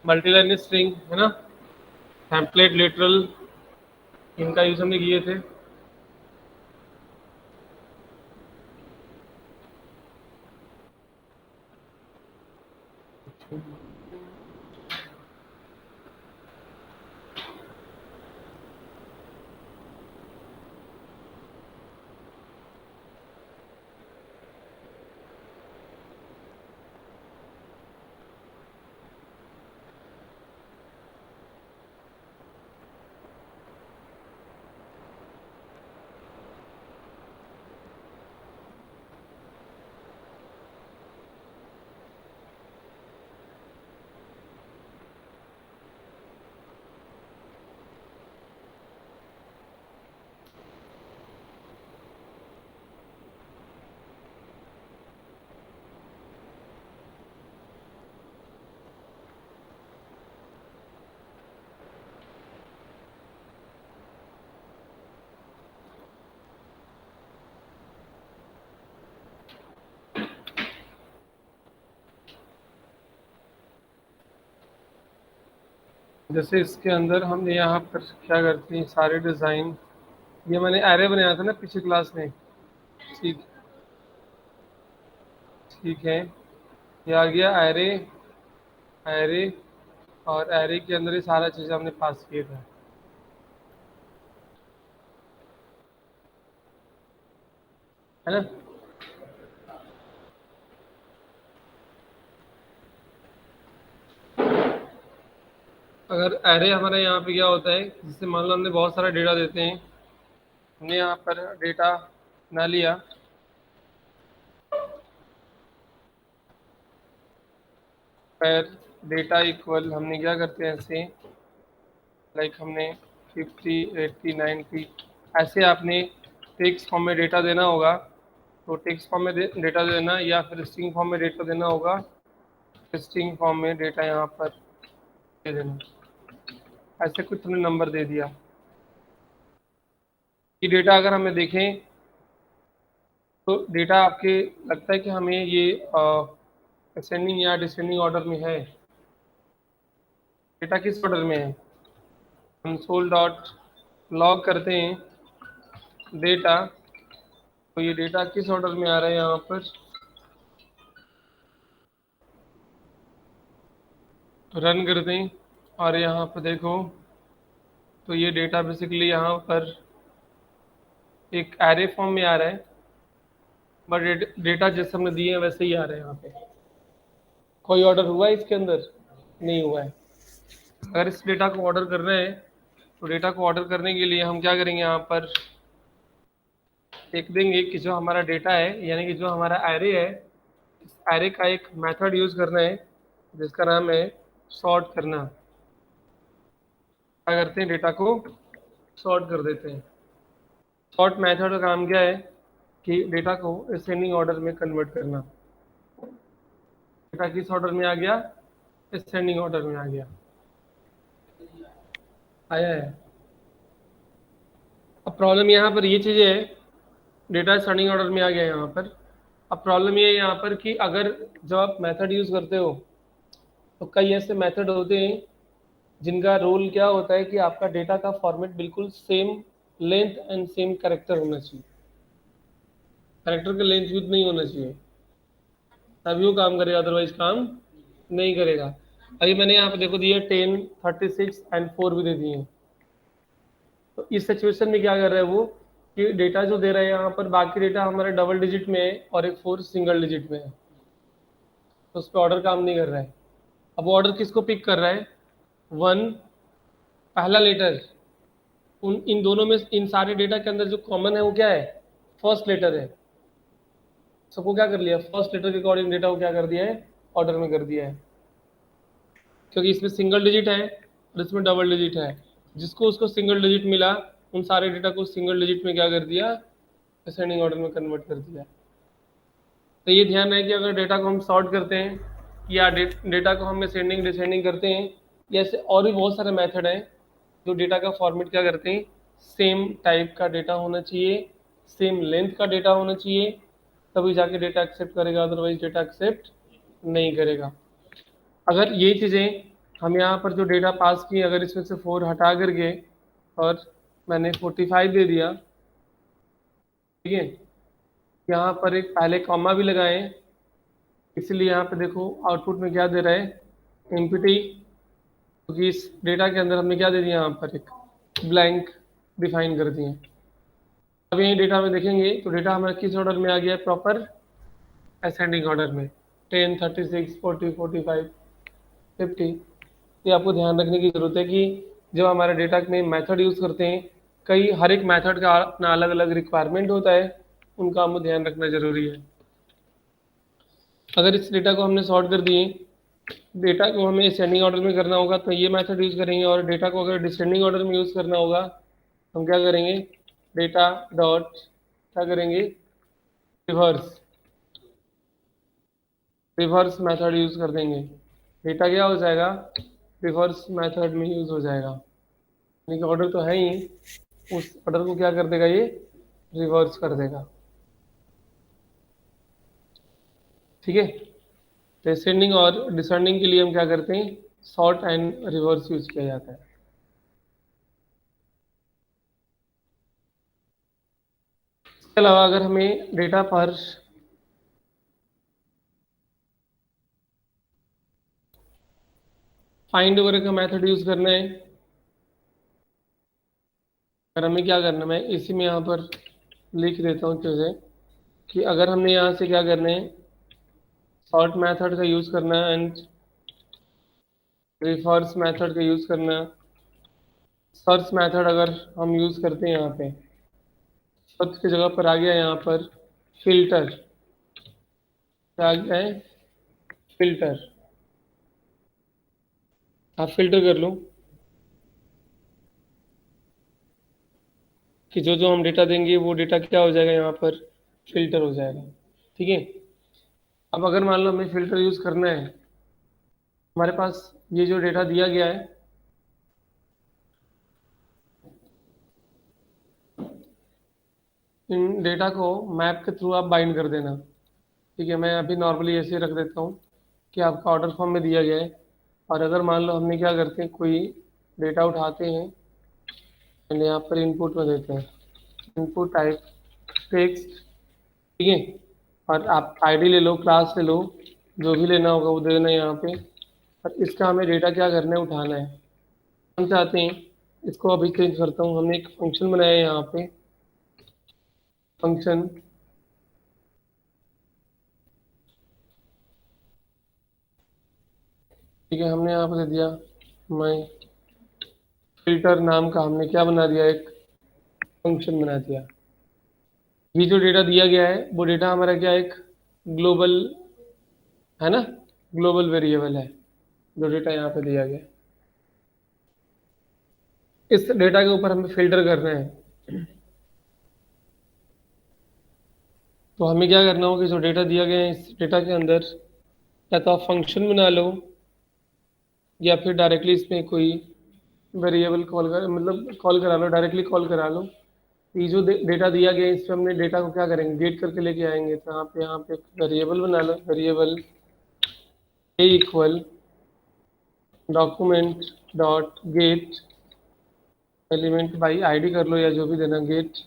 Multiline string है ना, template, literal, इनका यूज हमने किए थे। जैसे इसके अंदर हमने यहाँ पर क्या करते हैं, सारे डिज़ाइन, ये मैंने एरे बनाया था ना पिछली क्लास में। ठीक, ठीक है, ये आ गया एरे। एरे, और एरे के अंदर ये सारा चीज़ हमने पास किया था, है ना। अगर एरे हमारा यहाँ पे क्या होता है, जिससे मान लो हमने बहुत सारा डेटा देते हैं, हमने यहाँ पर डेटा ना लिया, पर डेटा इक्वल हमने क्या करते हैं ऐसे, लाइक हमने 50, 80, 90 ऐसे आपने टेक्स्ट फॉर्म में डेटा देना होगा, तो टेक्स्ट फॉर्म में डेटा देना, या फिर स्ट्रिंग फॉर्म में डेटा देना होगा, स्ट्रिंग फॉर्म में डेटा यहाँ पर दे देना। ऐसे कुछ हमने नंबर दे दिया कि डेटा अगर हमें देखें, तो डेटा आपके लगता है कि हमें ये असेंडिंग या डिसेंडिंग ऑर्डर में है, डेटा किस ऑर्डर में है, कंसोल डॉट लॉग करते हैं डेटा, तो ये डेटा किस ऑर्डर में आ रहा है यहाँ पर, रन करते हैं और यहाँ पर देखो, तो ये डेटा बेसिकली यहाँ पर एक एरे फॉर्म में आ रहा है, बट डेटा जैसे हमने दिए हैं वैसे ही आ रहे हैं यहाँ पे। कोई ऑर्डर हुआ है इसके अंदर? नहीं हुआ है। अगर इस डेटा को ऑर्डर करना है, तो डेटा को ऑर्डर करने के लिए हम क्या करेंगे, यहाँ पर देख देंगे कि जो हमारा डेटा है, यानी कि जो हमारा एरे है, इस एरे का एक मेथड यूज करना है जिसका नाम है सॉर्ट करना। क्या करते हैं, डेटा को सॉर्ट कर देते हैं। सॉर्ट मेथड का काम क्या है कि डेटा को असेंडिंग ऑर्डर में कन्वर्ट करना। डेटा किस ऑर्डर में आ गया, असेंडिंग ऑर्डर में आ गया, आया है। अब प्रॉब्लम यहाँ पर ये चीज़ है, डेटा असेंडिंग ऑर्डर में आ गया यहाँ पर। अब प्रॉब्लम ये है यहाँ पर कि अगर जब आप मेथड यूज़ करते हो, तो कई ऐसे मेथड होते हैं जिनका रोल क्या होता है कि आपका डेटा का फॉर्मेट बिल्कुल same length and same character होना चाहिए, कैरेक्टर का लेंथ भी नहीं होना चाहिए, तभी वो काम करेगा, अदरवाइज काम नहीं करेगा। अभी मैंने यहाँ पे देखो दिए 10, 36 एंड 4 भी दे दिए हैं। तो इस सिचुएशन में क्या कर रहा है वो, कि डेटा जो दे रहा है यहाँ पर, बाकी डेटा हमारे डबल डिजिट में है और एक 4 सिंगल डिजिट में है, तो उस पर ऑर्डर काम नहीं कर रहा है। अब ऑर्डर किसको पिक कर रहा है, 1, पहला लेटर, उन इन दोनों में, इन सारे डेटा के अंदर जो कॉमन है वो क्या है, फर्स्ट लेटर है। सबको क्या कर लिया, फर्स्ट लेटर के अकॉर्डिंग डेटा को क्या कर दिया है, ऑर्डर में कर दिया है, क्योंकि इसमें सिंगल डिजिट है और इसमें डबल डिजिट है। जिसको उसको सिंगल डिजिट मिला, उन सारे डेटा को सिंगल डिजिट में क्या कर दिया, असेंडिंग ऑर्डर में कन्वर्ट कर दिया। तो ये ध्यान है कि अगर डेटा को हम सॉर्ट करते हैं, या डेटा को हम असेंडिंग डिसेंडिंग करते हैं, या ऐसे और भी बहुत सारे मेथड हैं जो डेटा का फॉर्मेट क्या करते हैं, सेम टाइप का डेटा होना चाहिए, सेम लेंथ का डेटा होना चाहिए, तभी जाके डेटा एक्सेप्ट करेगा, अदरवाइज डेटा एक्सेप्ट नहीं करेगा। अगर ये चीज़ें हम यहाँ पर जो डेटा पास किए, अगर इसमें से 4 हटा करके और मैंने 45 दे दिया, ठीक है, यहाँ पर एक पहले कॉमा भी लगाए, इसलिए यहाँ पे देखो आउटपुट में क्या दे रहा है, एम्प्टी, क्योंकि इस डेटा के अंदर हमने क्या दे दिया, यहाँ पर एक ब्लैंक डिफाइन कर दिए। अब यही डेटा में देखेंगे तो डेटा हमारा किस ऑर्डर में आ गया है, प्रॉपर असेंडिंग ऑर्डर में, 10, 36, 40, 45, 50। ये आपको ध्यान रखने की जरूरत है कि जब हमारे डेटा में मेथड यूज़ करते हैं, कई हर एक मेथड का अपना अलग अलग रिक्वायरमेंट होता है, उनका हमें ध्यान रखना जरूरी है। अगर इस डेटा को हमने सॉर्ट कर दिए, डेटा को हमें असेंडिंग ऑर्डर में करना होगा तो ये मेथड यूज़ करेंगे, और डेटा को अगर डिसेंडिंग ऑर्डर में यूज़ करना होगा हम क्या करेंगे, डेटा डॉट क्या करेंगे, रिवर्स रिवर्स मेथड यूज़ कर देंगे। डेटा क्या हो जाएगा, रिवर्स मेथड में यूज़ हो जाएगा, यानी कि ऑर्डर तो है ही, उस ऑर्डर को क्या कर देगा, ये रिवर्स कर देगा। ठीक है, तो असेंडिंग और डिसेंडिंग के लिए हम क्या करते हैं, सॉर्ट एंड रिवर्स यूज किया जाता है। इसके अलावा अगर हमें डेटा पर फाइंड वगैरह का मेथड यूज करना है, अगर हमें क्या करना है, मैं इसी में यहाँ पर लिख देता हूँ चीज़ें, कि अगर हमने यहाँ से क्या करना है, सॉर्ट मेथड का यूज करना है एंड रिवर्स मेथड का यूज करना है। सर्च मेथड अगर हम यूज करते हैं, यहाँ पे सर्च की जगह पर आ गया यहाँ पर फिल्टर, क्या आ गया है, फिल्टर। आप फिल्टर कर लो कि जो जो हम डेटा देंगे वो डेटा क्या हो जाएगा, यहाँ पर फिल्टर हो जाएगा। ठीक है, अब अगर मान लो हमें फिल्टर यूज करना है, हमारे पास ये जो डेटा दिया गया है, इन डेटा को मैप के थ्रू आप बाइंड कर देना। ठीक है, मैं अभी नॉर्मली ऐसे रख देता हूँ कि आपका ऑर्डर फॉर्म में दिया गया है, और अगर मान लो हमने क्या करते हैं, कोई डेटा उठाते हैं एंड यहाँ पर इनपुट में देते हैं, इनपुट टाइप टेक्स्ट, ठीक है, और आप आईडी ले लो, क्लास ले लो, जो भी लेना होगा वो दे देना यहाँ पे, और इसका हमें डेटा क्या करना है, उठाना है। हम चाहते हैं, इसको अभी चेंज करता हूँ, हमने एक फंक्शन बनाया है यहाँ पे, फंक्शन, ठीक है, हमने यहाँ पे दे दिया मैं फिल्टर नाम का, हमने क्या बना दिया, एक फंक्शन बना दिया। ये जो डेटा दिया गया है वो डेटा हमारा क्या है, एक ग्लोबल है ना, ग्लोबल वेरिएबल है जो डेटा यहाँ पे दिया गया है। इस डेटा के ऊपर हमें फिल्टर करना है, तो हमें क्या करना होगा कि जो डेटा दिया गया है इस डेटा के अंदर या तो आप फंक्शन बना लो, या फिर डायरेक्टली इसमें कोई वेरिएबल कॉल कर, मतलब कॉल करा लो, डायरेक्टली कॉल करा लो। ये जो डेटा दिया गया है इसमें हमने डेटा को क्या करेंगे, गेट करके लेके आएंगे, तो यहाँ पे एक वेरिएबल बना लो, variable a equal document dot get element by ID कर लो, या जो भी देना, गेट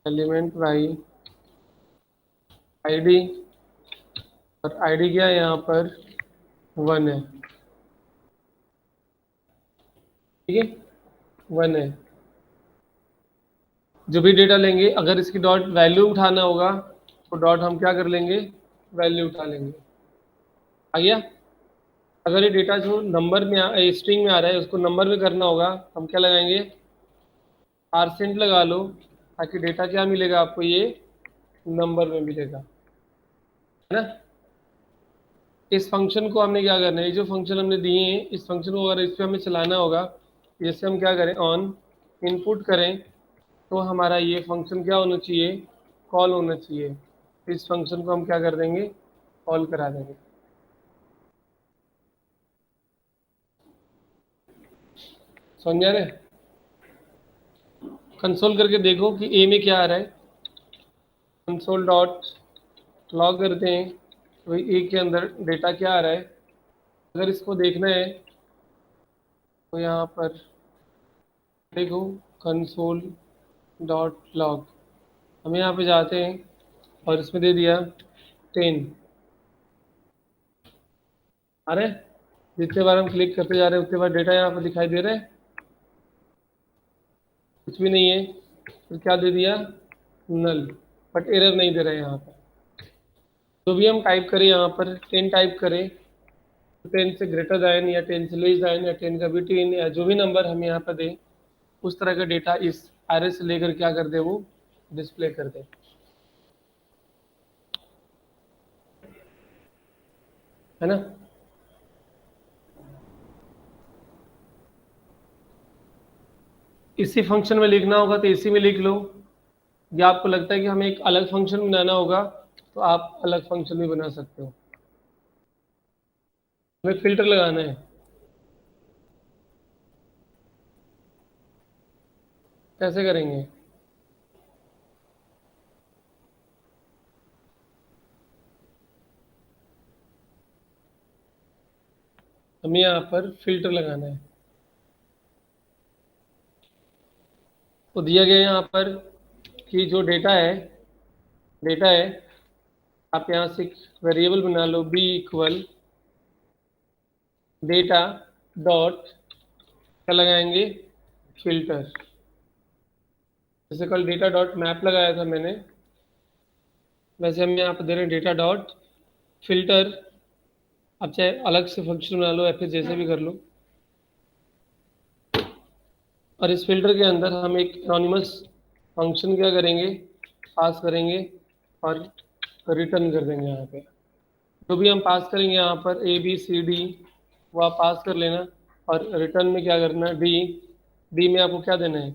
एलिमेंट बाई आईडी, और आईडी क्या है यहाँ पर 1 है, ठीक है, 1 है। जो भी डेटा लेंगे, अगर इसकी डॉट वैल्यू उठाना होगा तो डॉट हम क्या कर लेंगे, वैल्यू उठा लेंगे। आ गया, अगर ये डेटा जो नंबर में स्ट्रिंग में आ रहा है उसको नंबर में करना होगा, हम क्या लगाएंगे, परसेंट लगा लो, ताकि डेटा क्या मिलेगा आपको, ये नंबर में मिलेगा, है ना। इस फंक्शन को हमने क्या करना है, ये जो फंक्शन हमने दिए हैं इस फंक्शन को अगर इस पर हमें चलाना होगा, जैसे हम क्या करें, ऑन इनपुट करें तो हमारा ये फंक्शन क्या होना चाहिए, कॉल होना चाहिए। इस फंक्शन को हम क्या कर देंगे, कॉल करा देंगे। समझ रहे, कंसोल करके देखो कि ए में क्या आ रहा है, कंसोल डॉट लॉग करते हैं तो ए के अंदर डेटा क्या आ रहा है, अगर इसको देखना है तो यहाँ पर देखो कंसोल डॉट लॉग, हम यहाँ पे जाते हैं और इसमें दे दिया 10। अरे जितने बार हम क्लिक करते जा रहे हैं उतने बार डेटा यहाँ पर दिखाई दे रहा है, कुछ भी नहीं है। फिर क्या दे दिया, नल, बट एरर नहीं दे रहा है यहाँ पर। जो भी हम टाइप करें यहाँ पर 10 टाइप करें, 10 से ग्रेटर दैन या 10 से लेस दैन या 10 का बिटवीन या जो भी नंबर हम यहाँ पर दें, उस तरह का डेटा इस एरे से लेकर क्या कर दे, वो डिस्प्ले कर दे, है ना। इसी फंक्शन में लिखना होगा तो इसी में लिख लो, या आपको लगता है कि हमें एक अलग फंक्शन बनाना होगा तो आप अलग फंक्शन भी बना सकते हो। हमें फिल्टर लगाना है, कैसे करेंगे, हमें यहाँ पर फिल्टर लगाना है। तो दिया गया यहाँ पर कि जो डेटा है, आप यहाँ से वेरिएबल बना लो बी इक्वल डेटा डॉट, क्या लगाएंगे, फिल्टर। जैसे कल डेटा डॉट मैप लगाया था मैंने, वैसे हम यहाँ पर दे रहे हैं डेटा डॉट फिल्टर। आप चाहे अलग से फंक्शन बना लो या फिर जैसे भी कर लो, और इस फिल्टर के अंदर हम एक एनोनिमस फंक्शन क्या करेंगे, पास करेंगे और रिटर्न कर देंगे। यहाँ पे जो भी हम पास करेंगे यहाँ पर ए बी सी डी, वो आप पास कर लेना, और रिटर्न में क्या करना, डी, डी में आपको क्या देना है,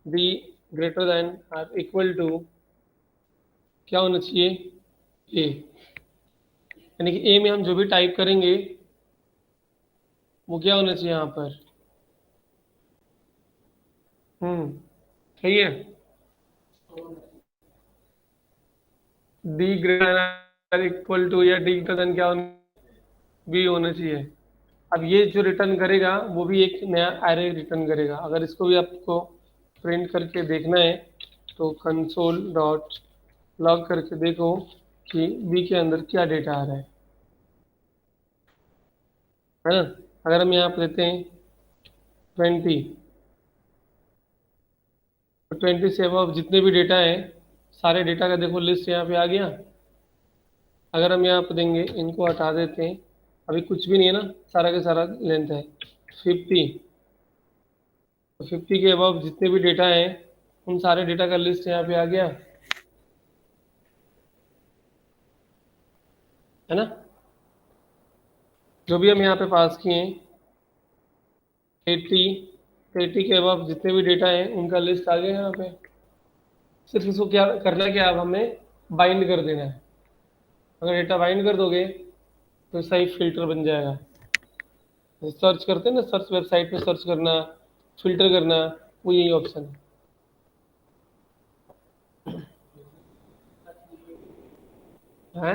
डी ग्रेटर दैन और इक्वल टू क्या होना चाहिए, ए। यानी कि ए में हम जो भी टाइप करेंगे वो क्या होना चाहिए यहाँ पर, सही है, डी ग्रेटर इक्वल टू या डी ग्रेटर देन क्या होना, बी होना चाहिए। अब ये जो रिटर्न करेगा वो भी एक नया एरे रिटर्न करेगा। अगर इसको भी आपको प्रिंट करके देखना है तो कंसोल डॉट लॉग करके देखो कि बी के अंदर क्या डेटा आ रहा है ना। अगर हम यहाँ पर लेते हैं 20, तो 20 से अब जितने भी डेटा है सारे डेटा का देखो लिस्ट यहाँ पे आ गया। अगर हम यहाँ पे देंगे, इनको हटा देते हैं, अभी कुछ भी नहीं है ना, सारा का सारा लेंथ है 50। तो 50 के अबव जितने भी डेटा हैं उन सारे डेटा का लिस्ट यहाँ पे आ गया, है ना। जो भी हम यहाँ पे पास किए हैं 80, 80 के अबव जितने भी डेटा हैं उनका लिस्ट आ गया यहाँ पे। सिर्फ इसको क्या करना है, क्या अब हमें बाइंड कर देना है। अगर डेटा बाइंड कर दोगे तो सही फिल्टर बन जाएगा। सर्च करते हैं ना, सर्च वेबसाइट पे सर्च करना, फिल्टर करना, वो यही ऑप्शन है।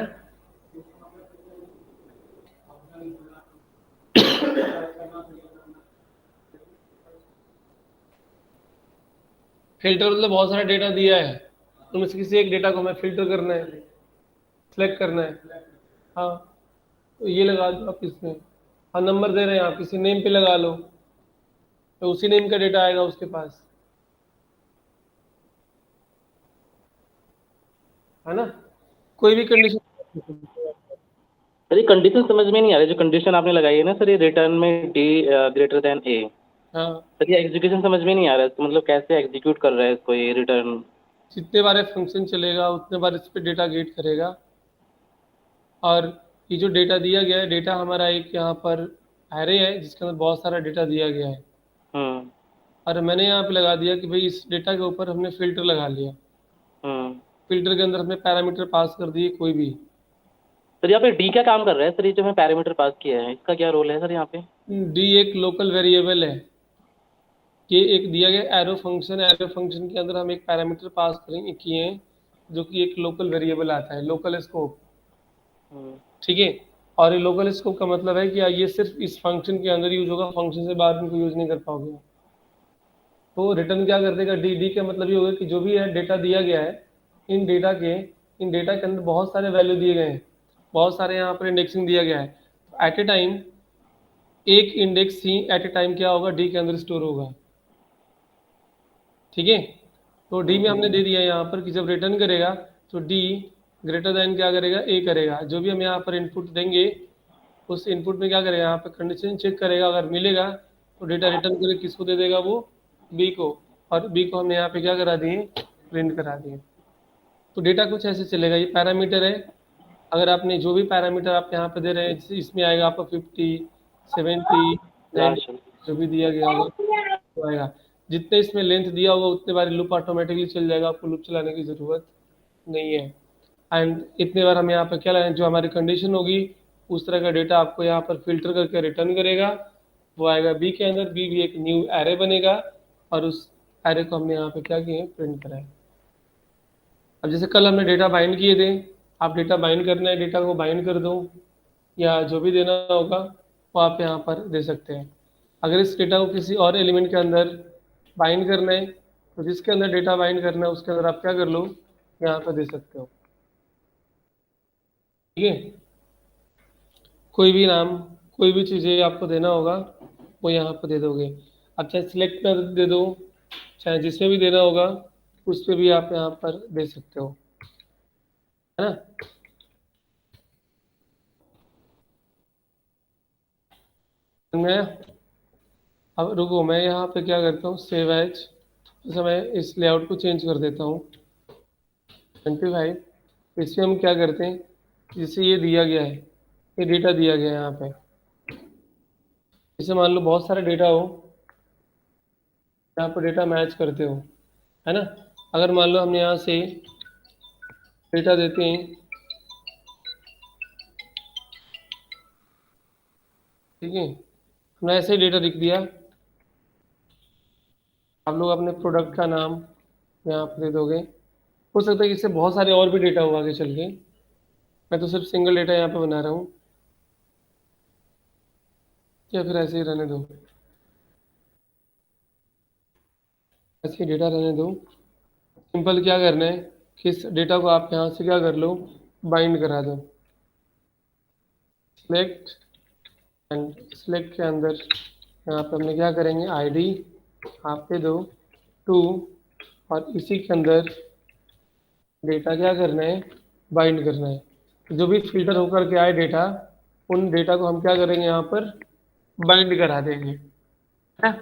फिल्टर मतलब बहुत सारा डेटा दिया है, उनमें से किसी एक डेटा को हमें फिल्टर करना है, सिलेक्ट करना है। हाँ, तो ये लगा दो आप इसमें। हाँ, नंबर दे रहे हैं, आप किसी नेम पे लगा लो तो उसी नेम का डेटा आएगा उसके पास, है ना। कोई भी कंडीशन। सर ये कंडीशन समझ में नहीं आ रही, जो कंडीशन आपने लगाई है ना सर, ये रिटर्न में डी ग्रेटर देन ए। हाँ, सर ये एग्जीक्यूशन समझ में नहीं आ रहा है, इसको मतलब कैसे एग्जीक्यूट कर रहा है इसको ये रिटर्न। जितने बार फंक्शन चलेगा उतने बार इस पर डेटा गेट करेगा। और ये जो डेटा दिया गया है, डेटा हमारा एक यहाँ पर एरे है जिसके अंदर बहुत सारा डेटा दिया गया है, हम्म और मैंने यहाँ पे लगा दिया कि भाई इस डेटा के ऊपर हमने फिल्टर लगा लिया। हम्म फिल्टर के अंदर हमने पैरामीटर पास कर दिए कोई भी। सर यहाँ पे डी क्या काम कर रहा है सर, ये जो मैं पैरामीटर पास किया है इसका क्या रोल है सर यहाँ पे। डी एक लोकल वेरिएबल है, ये एक दिया गया एरो फंक्शन, एरो फंक्शन के अंदर हम एक पैरामीटर पास करेंगे किए हैं जो कि एक लोकल वेरिएबल आता है, लोकल स्कोप, हम्म ठीक है। और ये लोकल स्कोप का मतलब है कि ये सिर्फ इस फंक्शन के अंदर यूज होगा, फंक्शन से बाहर इनको यूज नहीं कर पाओगे। तो रिटर्न क्या कर देगा, डी डी का मतलब ये होगा कि जो भी है डेटा दिया गया है, इन डेटा के अंदर बहुत सारे वैल्यू दिए गए हैं, बहुत सारे यहाँ पर इंडेक्सिंग दिया गया है। एट ए टाइम एक index C at a time क्या होगा, डी के अंदर स्टोर होगा। ठीक है, तो डी में हमने दे दिया यहाँ पर कि जब रिटर्न करेगा तो डी ग्रेटर देन क्या करेगा, ए करेगा। जो भी हम यहाँ पर इनपुट देंगे उस इनपुट में क्या करेगा, यहाँ पर कंडीशन चेक करेगा, अगर मिलेगा तो डेटा रिटर्न करके किसको दे देगा, वो बी को। और बी को हमने यहाँ पे क्या करा दिए, प्रिंट करा दिए। तो डेटा कुछ ऐसे चलेगा, ये पैरामीटर है। अगर आपने जो भी पैरामीटर आप यहाँ पे दे रहे हैं, इसमें आएगा आपको 50, 70, 90 जो भी दिया गया होगा तो आएगा। जितने इसमें लेंथ दिया होगा उतने बार लूप ऑटोमेटिकली चल जाएगा, आपको लूप चलाने की ज़रूरत नहीं है। एंड इतने बार हम यहाँ पर क्या लगाएं, जो हमारी कंडीशन होगी उस तरह का डेटा आपको यहाँ पर फिल्टर करके रिटर्न करेगा, वो आएगा बी के अंदर। बी भी एक न्यू एरे बनेगा और उस एरे को हमने यहाँ पे क्या किए, प्रिंट करा है। अब जैसे कल हमने डेटा बाइंड किए थे, आप डेटा बाइंड करना है, डेटा को बाइंड कर दो या जो भी देना होगा वो आप यहाँ पर दे सकते हैं। अगर इस डेटा को किसी और एलिमेंट के अंदर बाइंड करना है तो जिसके अंदर डेटा बाइंड करना है उसके अंदर आप क्या कर लो, यहाँ पर दे सकते हो। ठीक है, कोई भी नाम, कोई भी चीज़ें आपको देना होगा वो यहाँ पर दे दोगे। अब चाहे सिलेक्ट कर दे दो, चाहे जिसमें भी देना होगा उस पर भी आप यहाँ पर दे सकते हो, है ना। मैं अब रुको, मैं यहाँ पे क्या करता हूँ, सेव एज। अच्छा, मैं इस लेआउट को चेंज कर देता हूँ 25। इसमें हम क्या करते हैं, जैसे ये दिया गया है, ये डेटा दिया गया है यहाँ पे, जैसे मान लो बहुत सारे डेटा हो, यहाँ पर डेटा मैच करते हो, है ना। अगर मान लो हम यहाँ से डेटा देते हैं, ठीक है, हमने ऐसे ही डेटा लिख दिया, आप लोग अपने प्रोडक्ट का नाम यहाँ पर दे दोगे। हो सकता है कि इससे बहुत सारे और भी डेटा हो आगे चल के, मैं तो सिर्फ सिंगल डेटा यहाँ पे बना रहा हूँ, या फिर ऐसे ही रहने दो, ऐसे ही डेटा रहने दो। सिंपल क्या करना है कि इस डेटा को आप यहाँ से क्या कर लो, बाइंड करा दो। सिलेक्ट एंड सिलेक्ट के अंदर यहाँ पे हमने क्या करेंगे, आईडी आप दे दो 2, और इसी के अंदर डेटा क्या करना है, बाइंड करना है। तो जो भी फिल्टर होकर के आए डेटा, उन डेटा को हम क्या करेंगे, यहाँ पर बाइंड करा देंगे, है।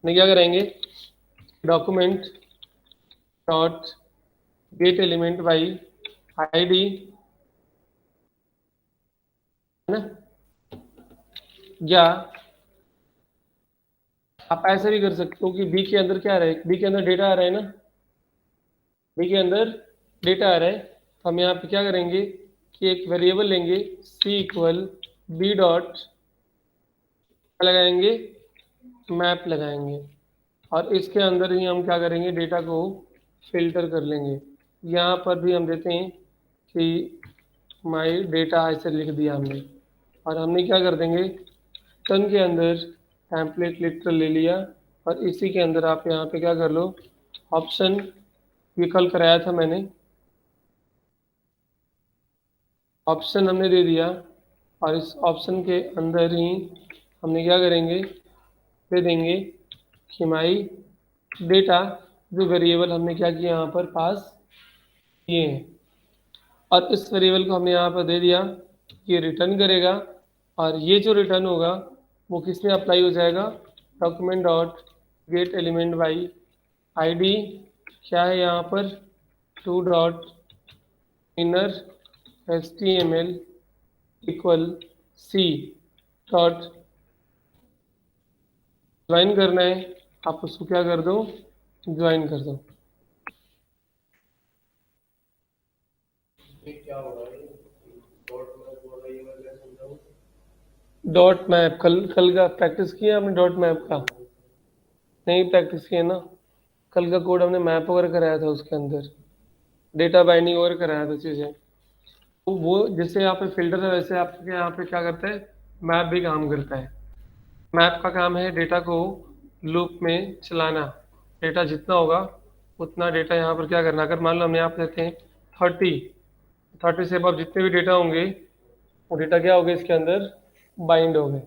नहीं क्या करेंगे, document dot get element by ID, है ना। या आप ऐसे भी कर सकते हो कि बी के अंदर क्या आ रहा है, बी के अंदर डेटा आ रहा है ना, बी के अंदर डेटा आ रहा है, तो हम यहाँ पे क्या करेंगे कि एक वेरिएबल लेंगे सी इक्वल बी डॉट लगाएंगे, मैप लगाएंगे, और इसके अंदर ही हम क्या करेंगे, डेटा को फिल्टर कर लेंगे। यहाँ पर भी हम देते हैं कि माई डेटा ऐसे लिख दिया हमने, और हमने क्या कर देंगे, टन के अंदर टेम्पलेट लिटरल ले लिया, और इसी के अंदर आप यहाँ पे क्या कर लो, ऑप्शन, ये कल कराया था मैंने, ऑप्शन हमने दे दिया, और इस ऑप्शन के अंदर ही हमने क्या करेंगे, दे देंगे कि माई डेटा, जो वेरिएबल हमने क्या किया यहाँ पर पास किए हैं, और इस वेरिएबल को हमने यहाँ पर दे दिया, ये रिटर्न करेगा, और ये जो रिटर्न होगा वो किस में अप्लाई हो जाएगा, document dot get element by ID क्या है यहाँ पर, 2 dot inner HTML equal C dot join करना है, आप उसको क्या कर दो, ज्वाइन कर दो। डॉट मैप कल कल का प्रैक्टिस किया आपने, डॉट मैप का नहीं प्रैक्टिस किया ना, कल का कोड हमने मैप वगैरह कराया था, उसके अंदर डेटा बाइंडिंग वगैरह कराया था चीज़ें। वो जैसे यहाँ पे फिल्टर है वैसे आपके यहाँ पे क्या करता है, मैप भी काम करता है। मैप का काम है डेटा को लूप में चलाना। डेटा जितना होगा उतना डेटा यहाँ पर क्या करना। अगर मान लो हम यहाँ पर देते हैं 30 से अब जितने भी डेटा होंगे वो डेटा क्या हो गए इसके अंदर बाइंड हो गए।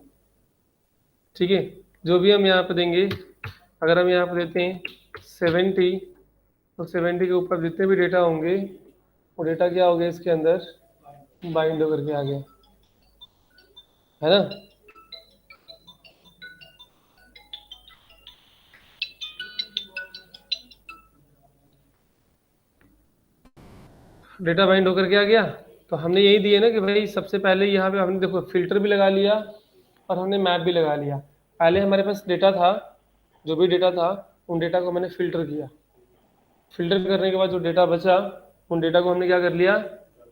ठीक है, जो भी हम यहाँ पे देंगे, अगर हम यहाँ पे देते हैं 70, तो 70 के ऊपर जितने भी डेटा होंगे वो डेटा क्या हो गया इसके अंदर बाइंड होकर के आ गया, है ना। डेटा बाइंड होकर के आ गया। तो हमने यही दिया ना कि भाई सबसे पहले यहाँ पे हमने देखो फिल्टर भी लगा लिया और हमने मैप भी लगा लिया। पहले हमारे पास डेटा था, जो भी डेटा था उन डेटा को मैंने फिल्टर किया। फिल्टर करने के बाद जो डेटा बचा उन डेटा को हमने क्या कर लिया,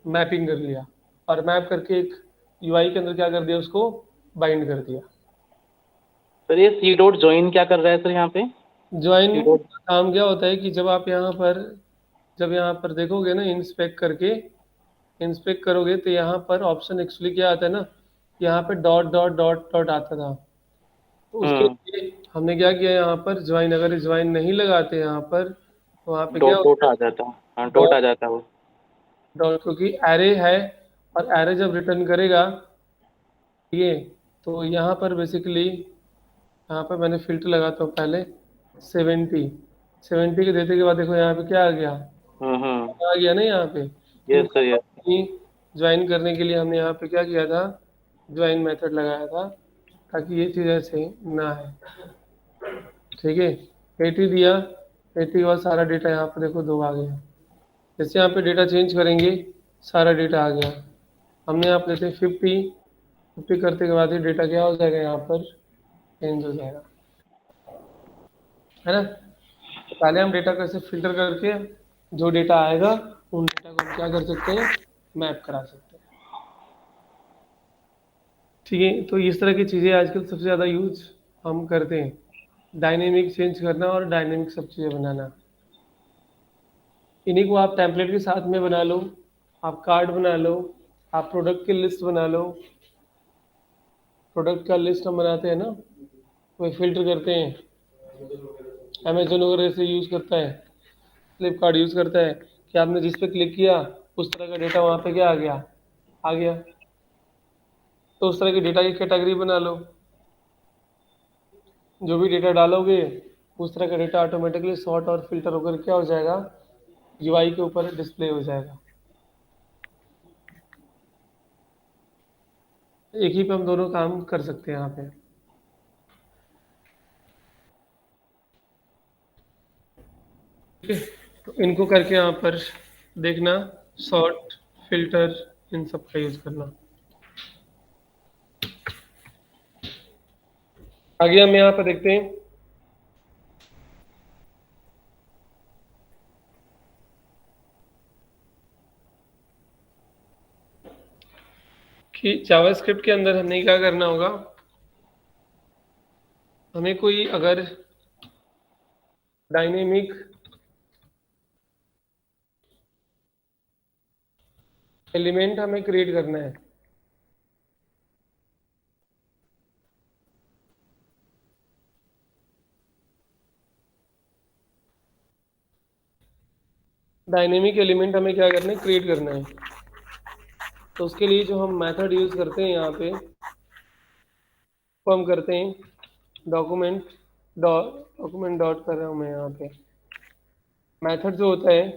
मैपिंग कर लिया, और मैप करके एक यूआई के अंदर क्या कर दिया, उसको बाइंड कर दिया। सर ये सी डॉट ज्वाइन क्या कर रहा है सर यहाँ पे? ज्वाइन सी डॉट काम क्या होता है कि जब आप यहाँ पर देखोगे ना, इंस्पेक्ट करके इंस्पेक्ट करोगे तो यहाँ पर ऑप्शन एक्चुअली क्या आता है ना, यहाँ पे डॉट डॉट डॉट डॉट आता था। तो उसके लिए हमने क्या किया, यहाँ पर ज्वाइन, अगर ज्वाइन नहीं लगाते यहाँ पर तो वहाँ पे क्या डॉट डॉट होता आ जाता, हाँ है, डॉट आ जाता वो। डॉट, क्योंकि एरे है और एरे जब रिटर्न करेगा, ठीक है, तो यहाँ पर बेसिकली यहाँ पर मैंने फिल्टर लगाता हूँ पहले 70 के देते के बाद देखो यहाँ पे क्या आ गया, हम्म। आ गया ना यहाँ पे। तो यस सर यहाँ यस। पर ज्वाइन करने के लिए हमने यहाँ पे क्या किया था, ज्वाइन मेथड लगाया था, ताकि ये चीज़ ऐसे ना है। ठीक है, 80 दिया, 80 के बाद सारा डेटा यहाँ पे देखो दो आ गया। जैसे यहाँ पे डेटा चेंज करेंगे सारा डेटा आ गया। हमने यहाँ पे लेते 50 करते के बाद ही डेटा क्या हो जाएगा, यहाँ पर चेंज हो जाएगा, है ना। तो पहले हम डेटा कैसे फिल्टर करके जो डेटा आएगा उन डेटा को हम क्या कर सकते हैं, मैप करा सकते हैं। ठीक है, तो इस तरह की चीज़ें आजकल सबसे ज़्यादा यूज हम करते हैं, डायनेमिक चेंज करना और डायनेमिक सब चीज़ें बनाना। इन्हीं को आप टेम्पलेट के साथ में बना लो, आप कार्ड बना लो, आप प्रोडक्ट की लिस्ट बना लो। प्रोडक्ट का लिस्ट हम बनाते हैं ना, कोई फिल्टर करते हैं, अमेजोन वगैरह से यूज़ करता है, फ्लिपकार्ट यूज़ करता है कि आपने जिस पे क्लिक किया उस तरह का डेटा वहाँ पे क्या आ गया, आ गया। तो उस तरह की डेटा की कैटेगरी बना लो, जो भी डेटा डालोगे उस तरह का डेटा ऑटोमेटिकली सॉर्ट और फिल्टर होकर क्या हो जाएगा, यूआई के ऊपर डिस्प्ले हो जाएगा। एक ही पे हम दोनों काम कर सकते हैं यहाँ पे। ठीक है, तो इनको करके यहाँ पर देखना, सॉर्ट, फिल्टर, इन सब का यूज करना। आगे हम यहाँ पर देखते हैं कि जावास्क्रिप्ट के अंदर हमें क्या करना होगा। हमें कोई अगर डायनेमिक एलिमेंट हमें क्रिएट करना है, डायनेमिक एलिमेंट हमें क्या करना है, क्रिएट करना है। तो उसके लिए जो हम मेथड यूज करते हैं यहाँ पे, वो हम करते हैं डॉक्यूमेंट डॉट कर रहा हूँ मैं यहाँ पे। मेथड जो होता है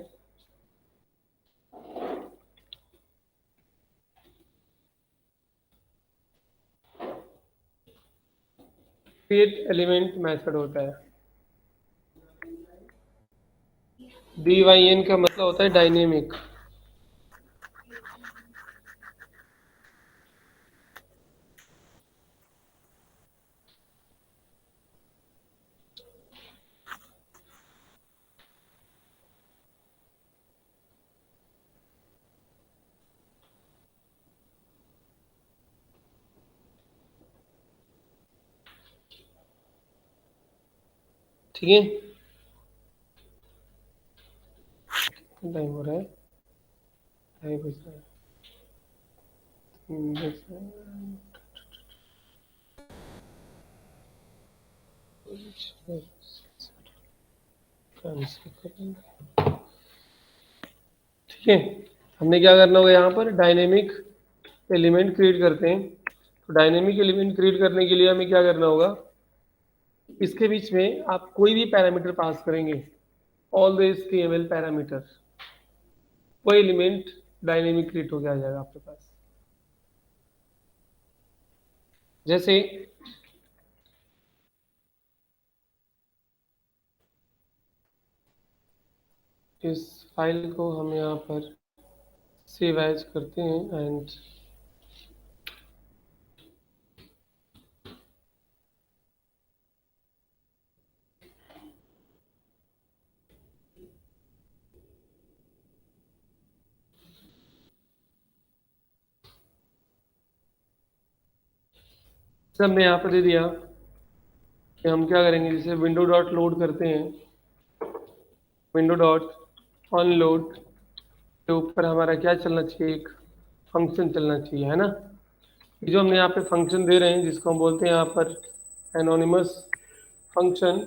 क्रिएट एलिमेंट मेथड होता है। DYN का मतलब होता है डायनेमिक। ठीक है, टाइम हो रहा है, 2:30 बज रहा है। ठीक है, हमने क्या करना होगा यहाँ पर डायनेमिक एलिमेंट क्रिएट करते हैं। तो डायनेमिक एलिमेंट क्रिएट करने के लिए हमें क्या करना होगा, इसके बीच में आप कोई भी पैरामीटर पास करेंगे, ऑल द HTML पैरामीटर, कोई एलिमेंट डायनेमिक क्रिएट होकर आ जाएगा आपके पास। जैसे इस फाइल को हम यहाँ पर सेव एज करते हैं एंड हमने यहाँ पर दे दिया कि हम क्या करेंगे, जैसे विंडो डॉट लोड करते हैं, विंडो डॉट ऑन लोड के ऊपर हमारा क्या चलना चाहिए, एक फंक्शन चलना चाहिए, है ना। ये जो हमने यहाँ पे फंक्शन दे रहे हैं जिसको हम बोलते हैं यहाँ पर एनोनिमस फंक्शन,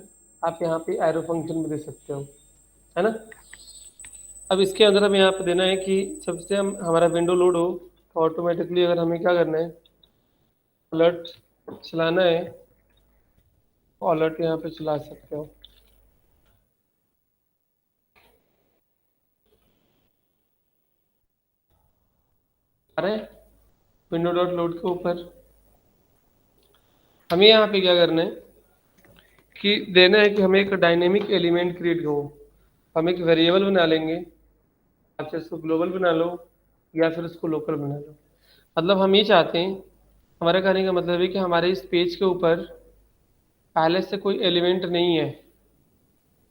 आप यहाँ पे एरो फंक्शन भी दे सकते हो, है ना। अब इसके अंदर हमें यहाँ पे देना है कि जब से हम हमारा विंडो लोड हो तो ऑटोमेटिकली अगर हमें क्या करना है, अलर्ट चलाना है, अलर्ट यहाँ पे चला सकते हो। अरे विंडो डॉट लोड के ऊपर हमें यहाँ पे क्या करना है कि देना है कि हमें एक डायनेमिक एलिमेंट क्रिएट हो। हम एक वेरिएबल बना लेंगे, आप इसको ग्लोबल बना लो या फिर उसको लोकल बना लो। मतलब हम ये चाहते हैं, हमारे कहने का मतलब है कि हमारे इस पेज के ऊपर पहले से कोई एलिमेंट नहीं है,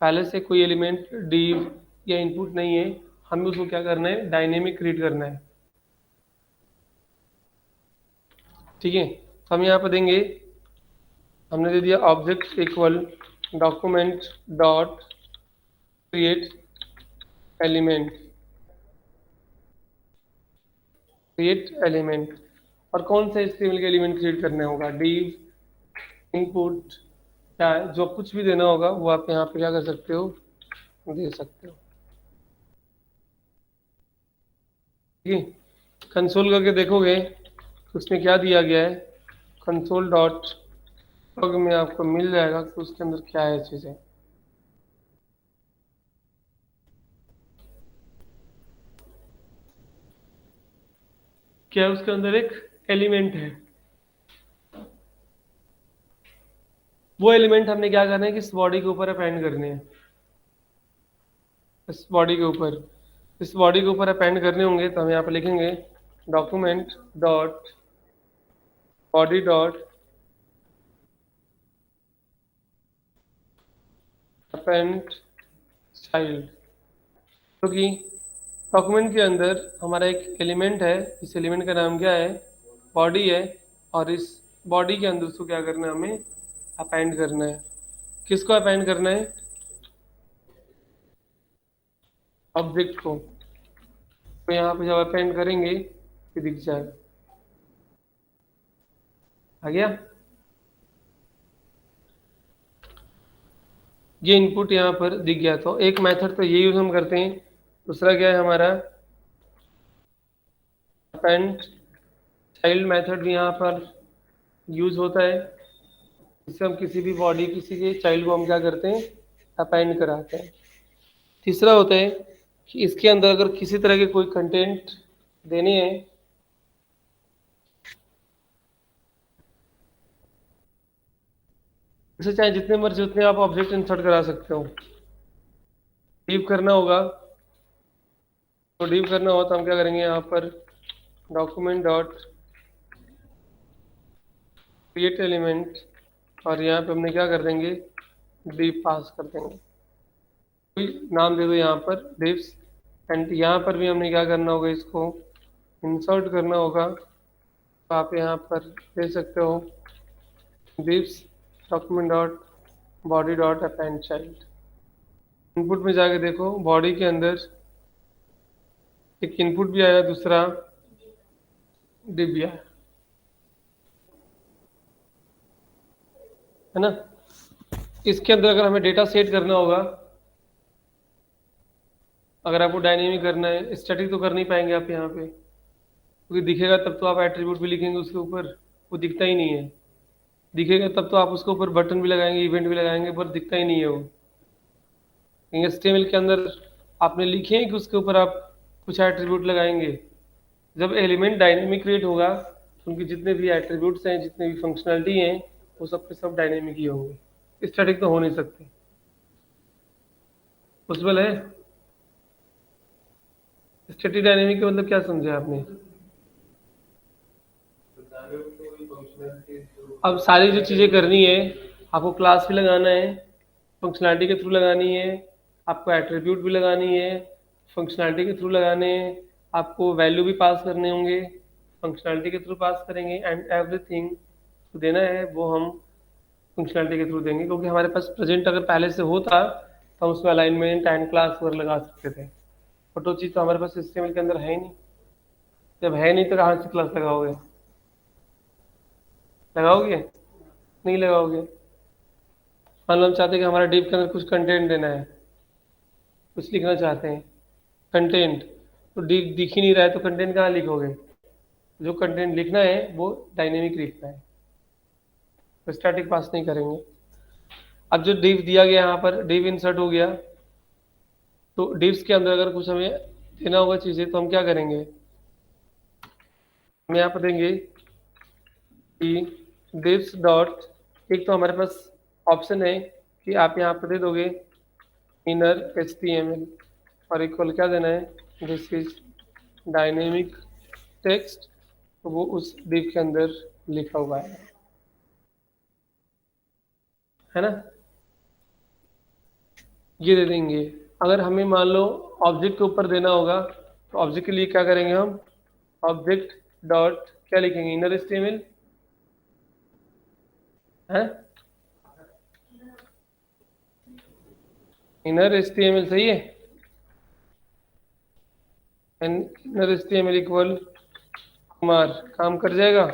पहले से कोई एलिमेंट डिव या इनपुट नहीं है, हमें उसको क्या करना है, डायनेमिक क्रिएट करना है। ठीक है, तो हम यहाँ पर देंगे, हमने दे दिया object equal document dot create element, create element, और कौन सा HTML का एलिमेंट क्रिएट करना होगा, डिव इनपुट क्या है, जो कुछ भी देना होगा वो आप यहाँ पे क्या कर सकते हो, दे सकते हो। ठीक है, कंसोल करके देखोगे तो उसमें क्या दिया गया है, कंसोल डॉट लॉग में आपको मिल जाएगा कि उसके अंदर क्या है चीज़ें। क्या है उसके अंदर, एक एलिमेंट है, वो एलिमेंट हमने क्या करना है कि इस बॉडी के ऊपर अपेंड करने हैं, इस बॉडी के ऊपर, इस बॉडी के ऊपर अपेंड करने होंगे। तो हम यहाँ पे लिखेंगे document dot body dot append child, क्योंकि डॉक्यूमेंट के अंदर हमारा एक एलिमेंट है, इस एलिमेंट का नाम क्या है, बॉडी है, और इस बॉडी के अंदर उसको क्या करना है, हमें अपेंड करना है। किसको अपेंड करना है, ऑब्जेक्ट को। तो यहाँ पे जब अपेंड करेंगे तो दिख जाएगा, आ गया। ये इनपुट यहाँ पर दिख गया। तो एक मेथड तो ये यूज हम करते हैं, दूसरा क्या है हमारा अपेंड चाइल्ड मेथड भी यहाँ पर यूज होता है। इससे हम किसी भी बॉडी, किसी के चाइल्ड को हम क्या करते हैं, अपेंड कराते हैं। तीसरा होता है कि इसके अंदर अगर किसी तरह के कोई कंटेंट देने हैं, इसे चाहे जितने मर्जी उतने आप ऑब्जेक्ट इंसर्ट करा सकते हो। डीप करना होगा, तो डीप करना हो तो हम क्या करेंगे, यहाँ पर डॉक्यूमेंट डॉट क्रिएट एलिमेंट, और यहाँ पे हमने क्या कर देंगे, डीप पास कर देंगे, कोई नाम दे दो यहाँ पर डिव्स, एंड यहाँ पर भी हमने क्या करना होगा, इसको इंसर्ट करना होगा। तो आप यहाँ पर दे सकते हो divs document dot body dot append child. Input में जाके देखो, बॉडी के अंदर एक इनपुट भी आया दूसरा, दिव्या, है ना। इसके अंदर अगर हमें डेटा सेट करना होगा, अगर आपको डायनेमिक करना है, स्टैटिक तो कर नहीं पाएंगे आप यहाँ पे, क्योंकि दिखेगा तब तो आप एट्रीब्यूट भी लिखेंगे उसके ऊपर, वो दिखता ही नहीं है। दिखेगा तब तो आप उसके ऊपर बटन भी लगाएंगे, इवेंट भी लगाएंगे, पर दिखता ही नहीं है वो। HTML के अंदर आपने लिखे हैं कि उसके ऊपर आप कुछ एट्रीब्यूट लगाएंगे। जब एलिमेंट डायनेमिक क्रिएट होगा तो उनके जितने भी एट्रीब्यूट्स हैं, जितने भी फंक्शनलिटी हैं, वो सब के सब डायनेमिक ही होंगे, स्टैटिक तो हो नहीं सकते। पॉसिबल है? स्टैटिक डायनेमिक का मतलब क्या समझा आपने? अब सारी जो चीज़ें करनी है, आपको क्लास भी लगाना है, फंक्शनैलिटी के थ्रू लगानी है, आपको एट्रीब्यूट भी लगानी है, फंक्शनैलिटी के थ्रू लगाने हैं, आपको वैल्यू भी पास करने होंगे, फंक्शनैलिटी के थ्रू पास करेंगे, एंड एवरीथिंग तो देना है वो हम फंक्शनैलिटी के थ्रू देंगे, क्योंकि हमारे पास प्रेजेंट अगर पहले से होता तो हम उसमें अलाइनमेंट एंड क्लास वगैरह लगा सकते थे, बट वो चीज़ तो हमारे पास HTML के अंदर है ही नहीं। जब है नहीं तो कहाँ से क्लास लगाओगे? लगाओगे? नहीं लगाओगे। मान लो हम चाहते हैं कि हमारा डिव के अंदर कुछ कंटेंट देना है, कुछ लिखना चाहते हैं, कंटेंट, तो डिव दिख ही नहीं रहा है तो कंटेंट कहाँ लिखोगे? जो कंटेंट लिखना है वो डायनेमिक लिखना है, तो स्टैटिक पास नहीं करेंगे। अब जो डिव दिया गया यहाँ पर, डिव इंसर्ट हो गया, तो डिव्स के अंदर अगर कुछ हमें देना होगा चीज़ें तो हम क्या करेंगे? हम यहाँ पर देंगे कि डिव्स डॉट, एक तो हमारे पास ऑप्शन है कि आप यहाँ पर दे दोगे इनर HTML और इक्वल क्या देना है, दिस इज डायनेमिक टेक्स्ट, तो वो उस डिव के अंदर लिखा हुआ है ना। ये दे देंगे। अगर हमें मान लो ऑब्जेक्ट के ऊपर देना होगा तो ऑब्जेक्ट के लिए क्या करेंगे हम? ऑब्जेक्ट डॉट क्या लिखेंगे? इनर HTML है, इनर HTML सही है, and inner HTML equal Kumar, काम कर जाएगा।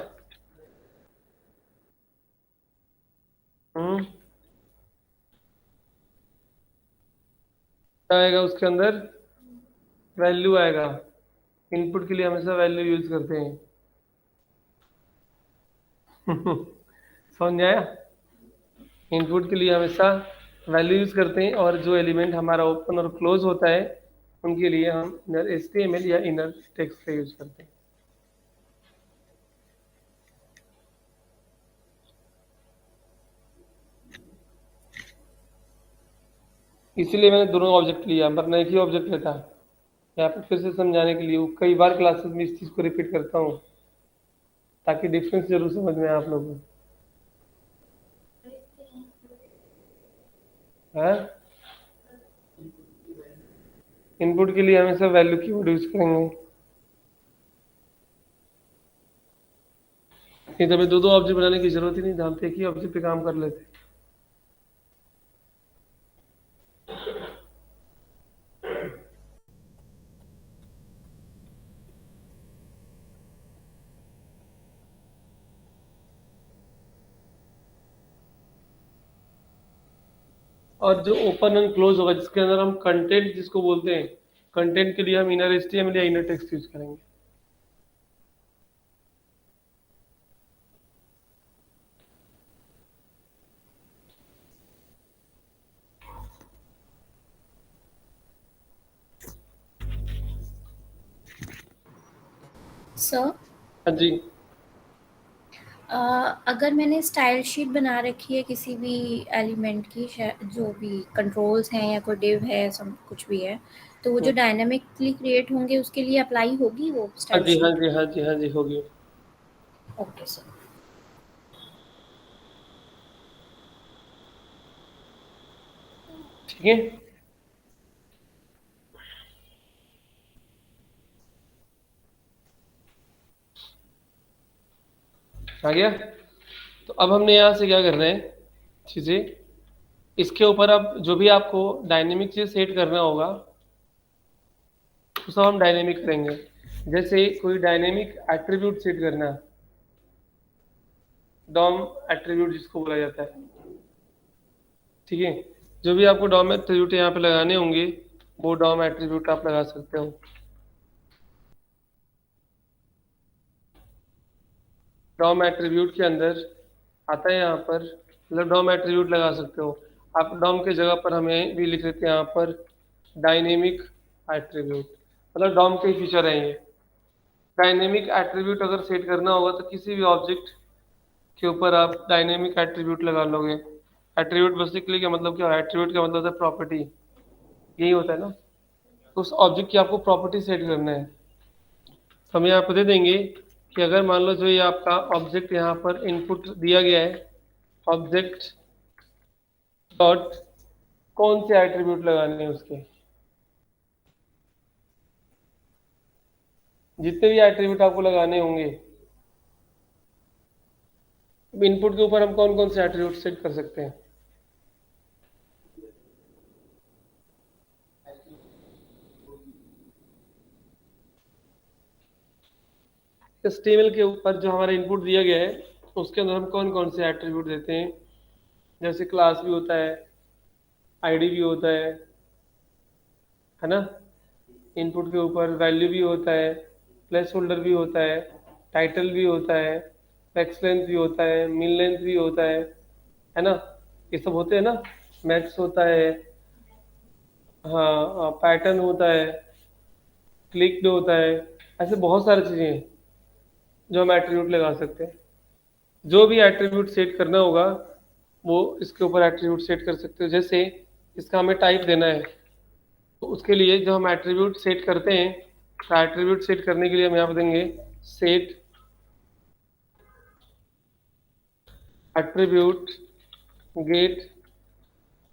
क्या आएगा उसके अंदर? वैल्यू आएगा। इनपुट के लिए हमेशा वैल्यू यूज करते हैं। समझ आया? इनपुट के लिए हमेशा वैल्यू यूज करते हैं, और जो एलिमेंट हमारा ओपन और क्लोज होता है उनके लिए हम इनर HTML या इनर टेक्स्ट का यूज करते हैं। इसीलिए मैंने दोनों ऑब्जेक्ट लिया, वरना एक ही ऑब्जेक्ट लेता। यहाँ पर फिर से समझाने के लिए कई बार क्लासेस में इस चीज़ को रिपीट करता हूँ, ताकि डिफरेंस जरूर समझ में आए आप लोगों को। हाँ, इनपुट के लिए हमेशा वैल्यू कीवर्ड यूज करेंगे। नहीं तो हमें दो दो ऑब्जेक्ट बनाने की जरूरत ही नहीं, हम तो एक ही ऑब्जेक्ट पे काम कर लेते। और जो ओपन एंड क्लोज होगा, जिसके अंदर हम कंटेंट जिसको बोलते हैं, कंटेंट के लिए हम इनर HTML या इनर टेक्स्ट यूज करेंगे। सर, हाँ जी। अगर मैंने स्टाइल शीट बना रखी है किसी भी एलिमेंट की, जो भी कंट्रोल्स हैं या कोई डिव है, सब कुछ भी है, तो वो जो डायनामिकली क्रिएट होंगे उसके लिए अप्लाई होगी वो हाँ स्टाइल जी, हाँ शीट? जी, हाँ जी, हाँ जी, होगी। Okay sir. ठीक है। आ गया? तो अब हमने यहाँ से क्या करना है चीज़ें, इसके ऊपर अब जो भी आपको डायनेमिक चीज़ सेट करना होगा वो सब हम डायनेमिक करेंगे। जैसे कोई डायनेमिक एट्रीब्यूट सेट करना, डॉम एट्रीब्यूट जिसको बोला जाता है, ठीक है। जो भी आपको डॉम एट्रीब्यूट यहाँ पे लगाने होंगे वो डॉम एट्रीब्यूट आप लगा सकते हो। डॉम एट्रीब्यूट के अंदर आता है यहाँ पर, मतलब डॉम एट्रीब्यूट लगा सकते हो आप। डॉम के जगह पर हमें भी लिख लेते हैं यहाँ पर डायनेमिक एट्रीब्यूट, मतलब डॉम के फीचर है ये। डायनेमिक एट्रीब्यूट अगर सेट करना होगा तो किसी भी ऑब्जेक्ट के ऊपर आप डायनेमिक एट्रीब्यूट लगा लोगे। एट्रीब्यूट बेसिकली क्या मतलब, क्या एट्रीब्यूट का मतलब है प्रॉपर्टी, यही होता है ना। तो उस ऑब्जेक्ट की आपको प्रॉपर्टी सेट करना है। तो हम यहाँ पर दे देंगे कि अगर मान लो जो ये आपका ऑब्जेक्ट यहाँ पर इनपुट दिया गया है, ऑब्जेक्ट डॉट कौन से एट्रीब्यूट लगाने हैं उसके, जितने भी एट्रीब्यूट आपको लगाने होंगे इनपुट के ऊपर हम कौन कौन से एट्रीब्यूट सेट कर सकते हैं। HTML के ऊपर जो हमारा इनपुट दिया गया है उसके अंदर हम कौन कौन से एट्रीब्यूट देते हैं, जैसे क्लास भी होता है, आईडी भी होता है ना। इनपुट के ऊपर वैल्यू भी होता है, प्लेस होल्डर भी होता है, टाइटल भी होता है, टेक्स्ट लेंथ भी होता है, मिन लेंथ भी होता है ना। ये सब होते हैं ना। मैक्स होता है, हाँ पैटर्न होता है, क्लिक्ड होता है, ऐसे बहुत सारी चीज़ें हैं जो हम एट्रीब्यूट लगा सकते हैं। जो भी एट्रीब्यूट सेट करना होगा वो इसके ऊपर एट्रीब्यूट सेट कर सकते हो। जैसे इसका हमें टाइप देना है तो उसके लिए जो हम एट्रीब्यूट सेट करते हैं, तो एट्रीब्यूट सेट करने के लिए हम यहाँ पर देंगे set attribute get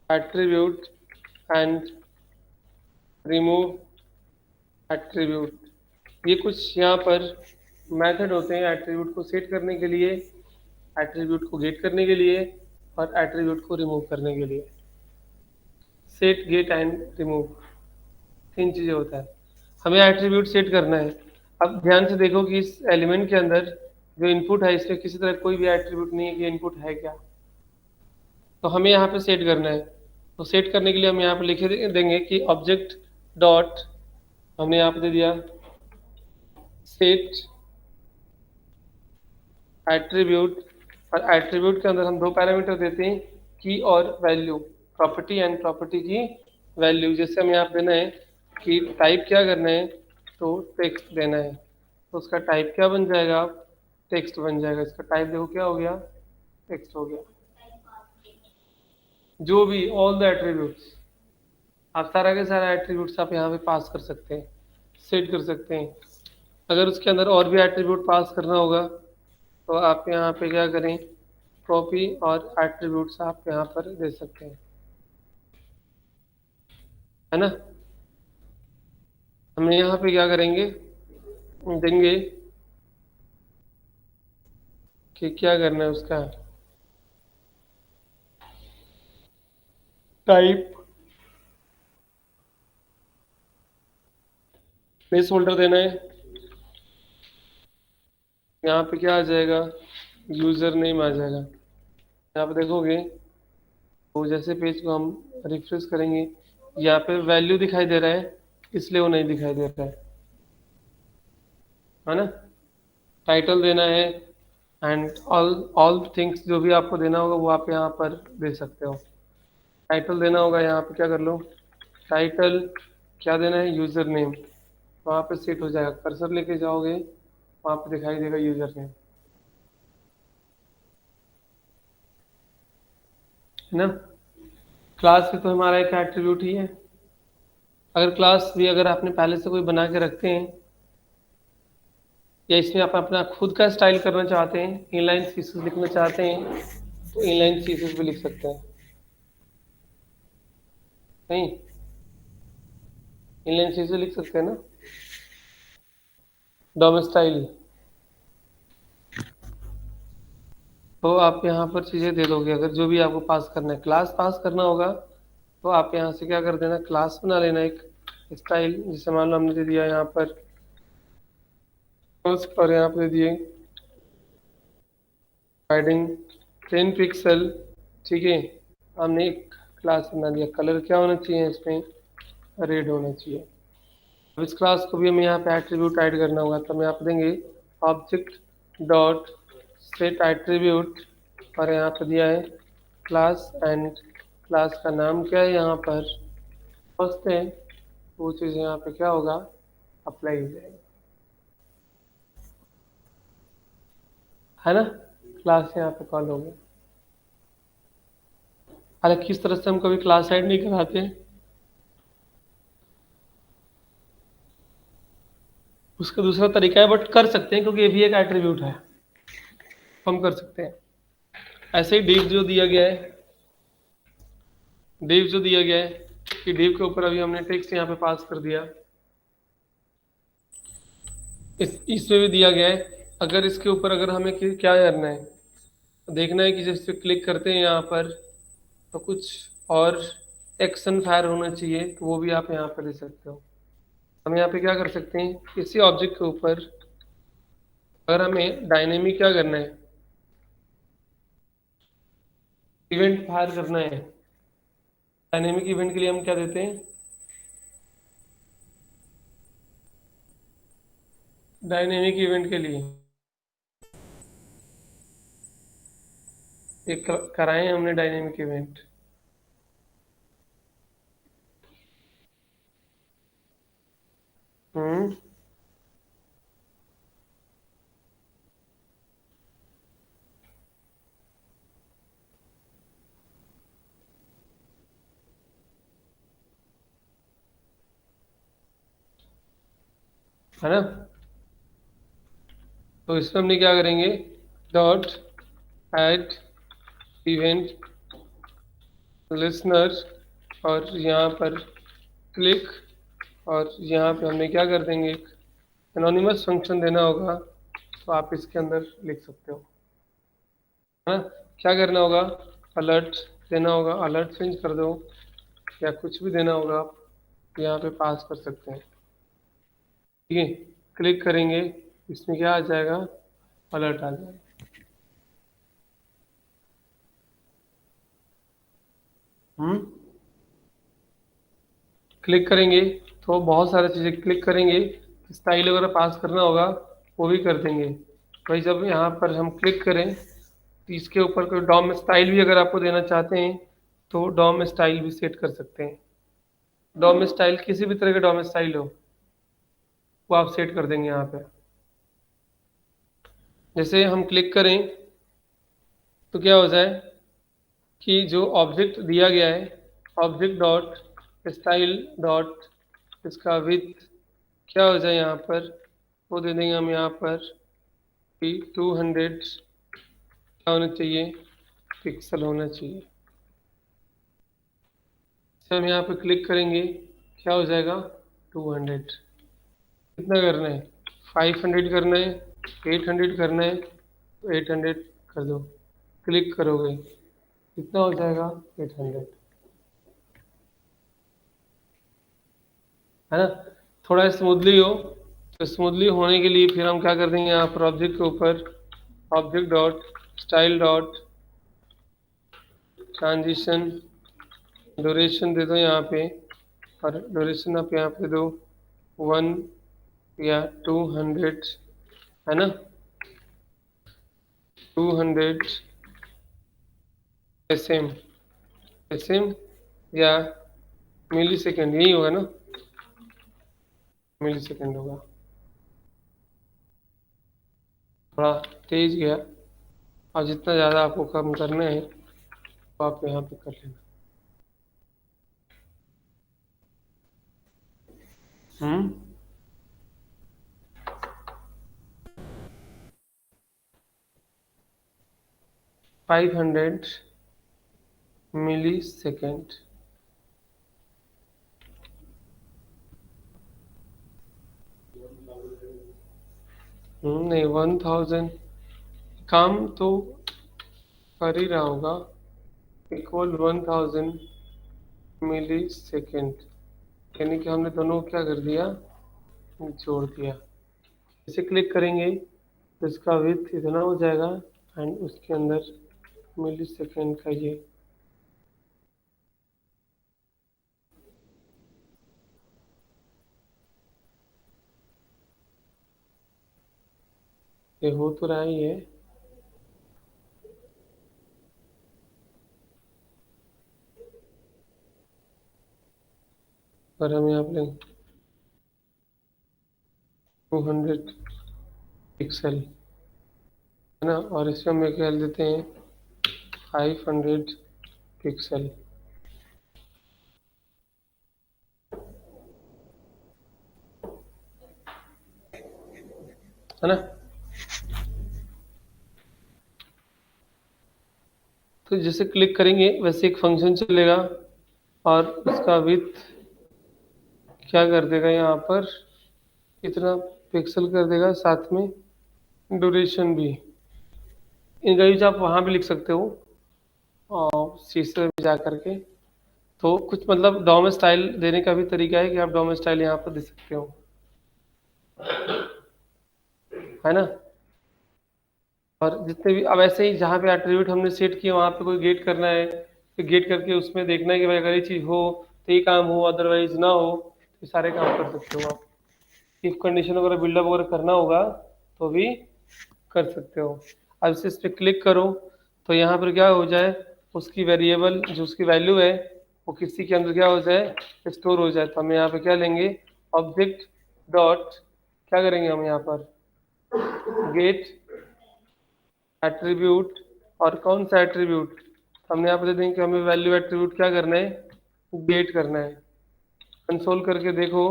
attribute and remove attribute. ये कुछ यहाँ पर मेथड होते हैं एट्रीब्यूट को सेट करने के लिए, एट्रीब्यूट को गेट करने के लिए और एट्रीब्यूट को रिमूव करने के लिए। सेट गेट एंड रिमूव, तीन चीज़ें होता है। हमें एट्रीब्यूट सेट करना है। अब ध्यान से देखो कि इस एलिमेंट के अंदर जो इनपुट है इसमें किसी तरह कोई भी एट्रीब्यूट नहीं है कि इनपुट है क्या, तो हमें यहाँ पे सेट करना है। तो सेट करने के लिए हम यहाँ पे लिख देंगे कि ऑब्जेक्ट डॉट, हमने यहाँ पे दे दिया सेट एट्रीब्यूट, और एट्रीब्यूट के अंदर हम दो पैरामीटर देते हैं की और वैल्यू, प्रॉपर्टी एंड प्रॉपर्टी की वैल्यू। जैसे हम यहाँ पे देना है कि टाइप क्या करना है, तो टेक्स्ट देना है, तो उसका टाइप क्या बन जाएगा, टेक्स्ट बन जाएगा। इसका टाइप देखो क्या हो गया, टेक्स्ट हो गया। जो भी ऑल द एट्रीब्यूट्स, आप सारा के सारा एट्रीब्यूट्स आप यहाँ पे पास कर सकते हैं, सेट कर सकते हैं। अगर उसके अंदर और भी एट्रीब्यूट पास करना होगा तो आप यहाँ पे क्या करें, कॉपी और एट्रीब्यूट्स आप यहाँ पर दे सकते हैं, है ना। हम यहाँ पे क्या करेंगे, देंगे कि क्या करना है उसका टाइप, प्लेस होल्डर देना है। यहाँ पे क्या आ जाएगा, यूजर नेम आ जाएगा। यहाँ पे देखोगे तो जैसे पेज को हम रिफ्रेश करेंगे यहाँ पे वैल्यू दिखाई दे रहा है, इसलिए वो नहीं दिखाई दे रहा है ना। टाइटल देना है एंड ऑल थिंग्स, जो भी आपको देना होगा वो आप यहाँ पर दे सकते हो। टाइटल देना होगा, यहाँ पे क्या कर लो, टाइटल क्या देना है, यूजर नेम, वहाँ पे सेट हो जाएगा। कर्सर लेके जाओगे वहाँ पे दिखाई देगा यूजर नेम, है ना। क्लास भी तो हमारा एक एट्रीब्यूट ही है। अगर क्लास भी अगर आपने पहले से कोई बना के रखते हैं या इसमें आप अपना खुद का स्टाइल करना चाहते हैं, इनलाइन सीसेस लिखना चाहते हैं, तो इनलाइन सीसेस भी लिख सकते हैं। नहीं, इनलाइन सीसेस लिख सकते हैं ना, डॉम स्टाइल। तो आप यहाँ पर चीज़ें दे दोगे। अगर जो भी आपको पास करना है, क्लास पास करना होगा तो आप यहाँ से क्या कर देना, क्लास बना लेना एक स्टाइल। जैसे मान लो हमने दे दिया यहाँ पर और यहाँ पे दिए हाइडिंग 10 पिक्सल, ठीक है। हमने एक क्लास बना दिया, कलर क्या होना चाहिए इसमें, रेड होना चाहिए। अब इस क्लास को भी हमें यहाँ पे एट्रीब्यूट ऐड करना होगा, तो हम यहाँ पे देंगे ऑब्जेक्ट डॉट सेट एट्रीब्यूट, और यहाँ पे दिया है क्लास, एंड क्लास का नाम क्या है यहाँ पर फर्स्ट है, वो चीज़ यहाँ पे क्या होगा, अप्लाई हो जाएगा, है ना। क्लास यहाँ पे कॉल हो गया। हालांकि किस तरह से हम कभी क्लास ऐड नहीं कराते, उसका दूसरा तरीका है, बट कर सकते हैं क्योंकि ये भी एक एट्रीब्यूट है, हम कर सकते हैं। ऐसे ही div जो दिया गया है, div जो दिया गया है कि div के ऊपर अभी हमने टेक्स्ट यहाँ पे पास कर दिया, इसमें भी दिया गया है। अगर इसके ऊपर अगर हमें क्या करना है, देखना है कि जब इस पे क्लिक करते हैं यहाँ पर तो कुछ और एक्शन फायर होना चाहिए, तो वो भी आप यहाँ पर दे सकते हो। हम यहाँ पे क्या कर सकते हैं, इसी ऑब्जेक्ट के ऊपर अगर हमें डायनेमिक क्या करना है, इवेंट फायर करना है, डायनेमिक इवेंट के लिए हम क्या देते हैं, डायनेमिक इवेंट के लिए एक कराए हमने डायनेमिक इवेंट, हम्म, है ना। तो इसमें हमने क्या करेंगे, डॉट ऐड इवेंट लिसनर, और यहाँ पर क्लिक, और यहाँ पे हमने क्या कर देंगे, एक एनोनिमस फंक्शन देना होगा, तो आप इसके अंदर लिख सकते हो, है ना। क्या करना होगा, अलर्ट देना होगा, अलर्ट चेंज कर दो, या कुछ भी देना होगा, आप यहाँ पे पास कर सकते हैं, ठीक है। क्लिक करेंगे, इसमें क्या आ जाएगा, अलर्ट आ जाएगा। क्लिक करेंगे तो बहुत सारी चीज़ें क्लिक करेंगे, स्टाइल वगैरह पास करना होगा वो भी कर देंगे। भाई जब यहाँ पर हम क्लिक करें तो इसके ऊपर कोई डॉम स्टाइल भी अगर आपको देना चाहते हैं तो डॉम स्टाइल भी सेट कर सकते हैं। डॉम स्टाइल किसी भी तरह का डॉम स्टाइल हो वो आप सेट कर देंगे यहाँ पे। जैसे हम क्लिक करें तो क्या हो जाए कि जो ऑब्जेक्ट दिया गया है, ऑब्जेक्ट डॉट स्टाइल डॉट इसका विथ क्या हो जाए यहाँ पर, वो दे देंगे हम यहाँ पर कि 200 क्या होना चाहिए, पिक्सल होना चाहिए। जब हम यहाँ पे क्लिक करेंगे क्या हो जाएगा, 200। कितना करना है, 500 करना है, 800 करना है, तो 800 कर दो। क्लिक करोगे कितना हो जाएगा, 800, है ना। थोड़ा स्मूथली हो, तो स्मूथली होने के लिए फिर हम क्या कर देंगे, यहाँ पर ऑब्जेक्ट के ऊपर object dot style dot transition duration दे दो यहाँ पे, और ड्यूरेशन आप यहाँ पे दो 1 या 200, है ना, 200 एसएम, एसएम या मिली सेकेंड, यही होगा ना, मिली सेकेंड होगा। थोड़ा तेज गया, और जितना ज़्यादा आपको कम करना है तो आप यहाँ पे कर लेना। 500 मिली सेकेंड, नहीं 1000 काम तो कर ही रहा होगा, इक्वल 1000 मिली सेकेंड, यानी कि हमने दोनों को क्या कर दिया, जोड़ दिया। इसे क्लिक करेंगे तो इसका विड्थ इतना हो जाएगा एंड उसके अंदर मिली सेकेंड का ये हो तो रहा ही है। और हम यहाँ पे 200 पिक्सल है ना, और इसमें हम क्या देते हैं 500 पिक्सल है ना। तो जैसे क्लिक करेंगे वैसे एक फंक्शन चलेगा और उसका विड्थ क्या कर देगा यहाँ पर इतना पिक्सल कर देगा, साथ में ड्यूरेशन भी। इनका यूज आप वहाँ भी लिख सकते हो और शीशे में जा करके। तो कुछ मतलब डॉम स्टाइल देने का भी तरीका है कि आप डॉम स्टाइल यहाँ पर दे सकते हो, है ना। और जितने भी अब ऐसे ही जहाँ पे एट्रीब्यूट हमने सेट किया वहाँ पे कोई गेट करना है तो गेट करके उसमें देखना है कि भाई अगर ये चीज़ हो तो ये काम हो, अदरवाइज ना हो तो सारे काम कर सकते हो आप। इफ कंडीशन वगैरह बिल्डअप वगैरह करना होगा तो भी कर सकते हो। अब इस पर क्लिक करो तो यहाँ पर क्या हो जाए उसकी वेरिएबल जो उसकी वैल्यू है वो किसी के अंदर क्या हो जाए स्टोर हो जाए। तो हम यहाँ पे क्या लेंगे ऑब्जेक्ट डॉट क्या करेंगे हम यहाँ पर गेट एट्रीब्यूट। और कौन सा एट्रीब्यूट हमने यहाँ पे दे देंगे कि हमें वैल्यू एट्रीब्यूट क्या करना है गेट करना है। कंसोल करके देखो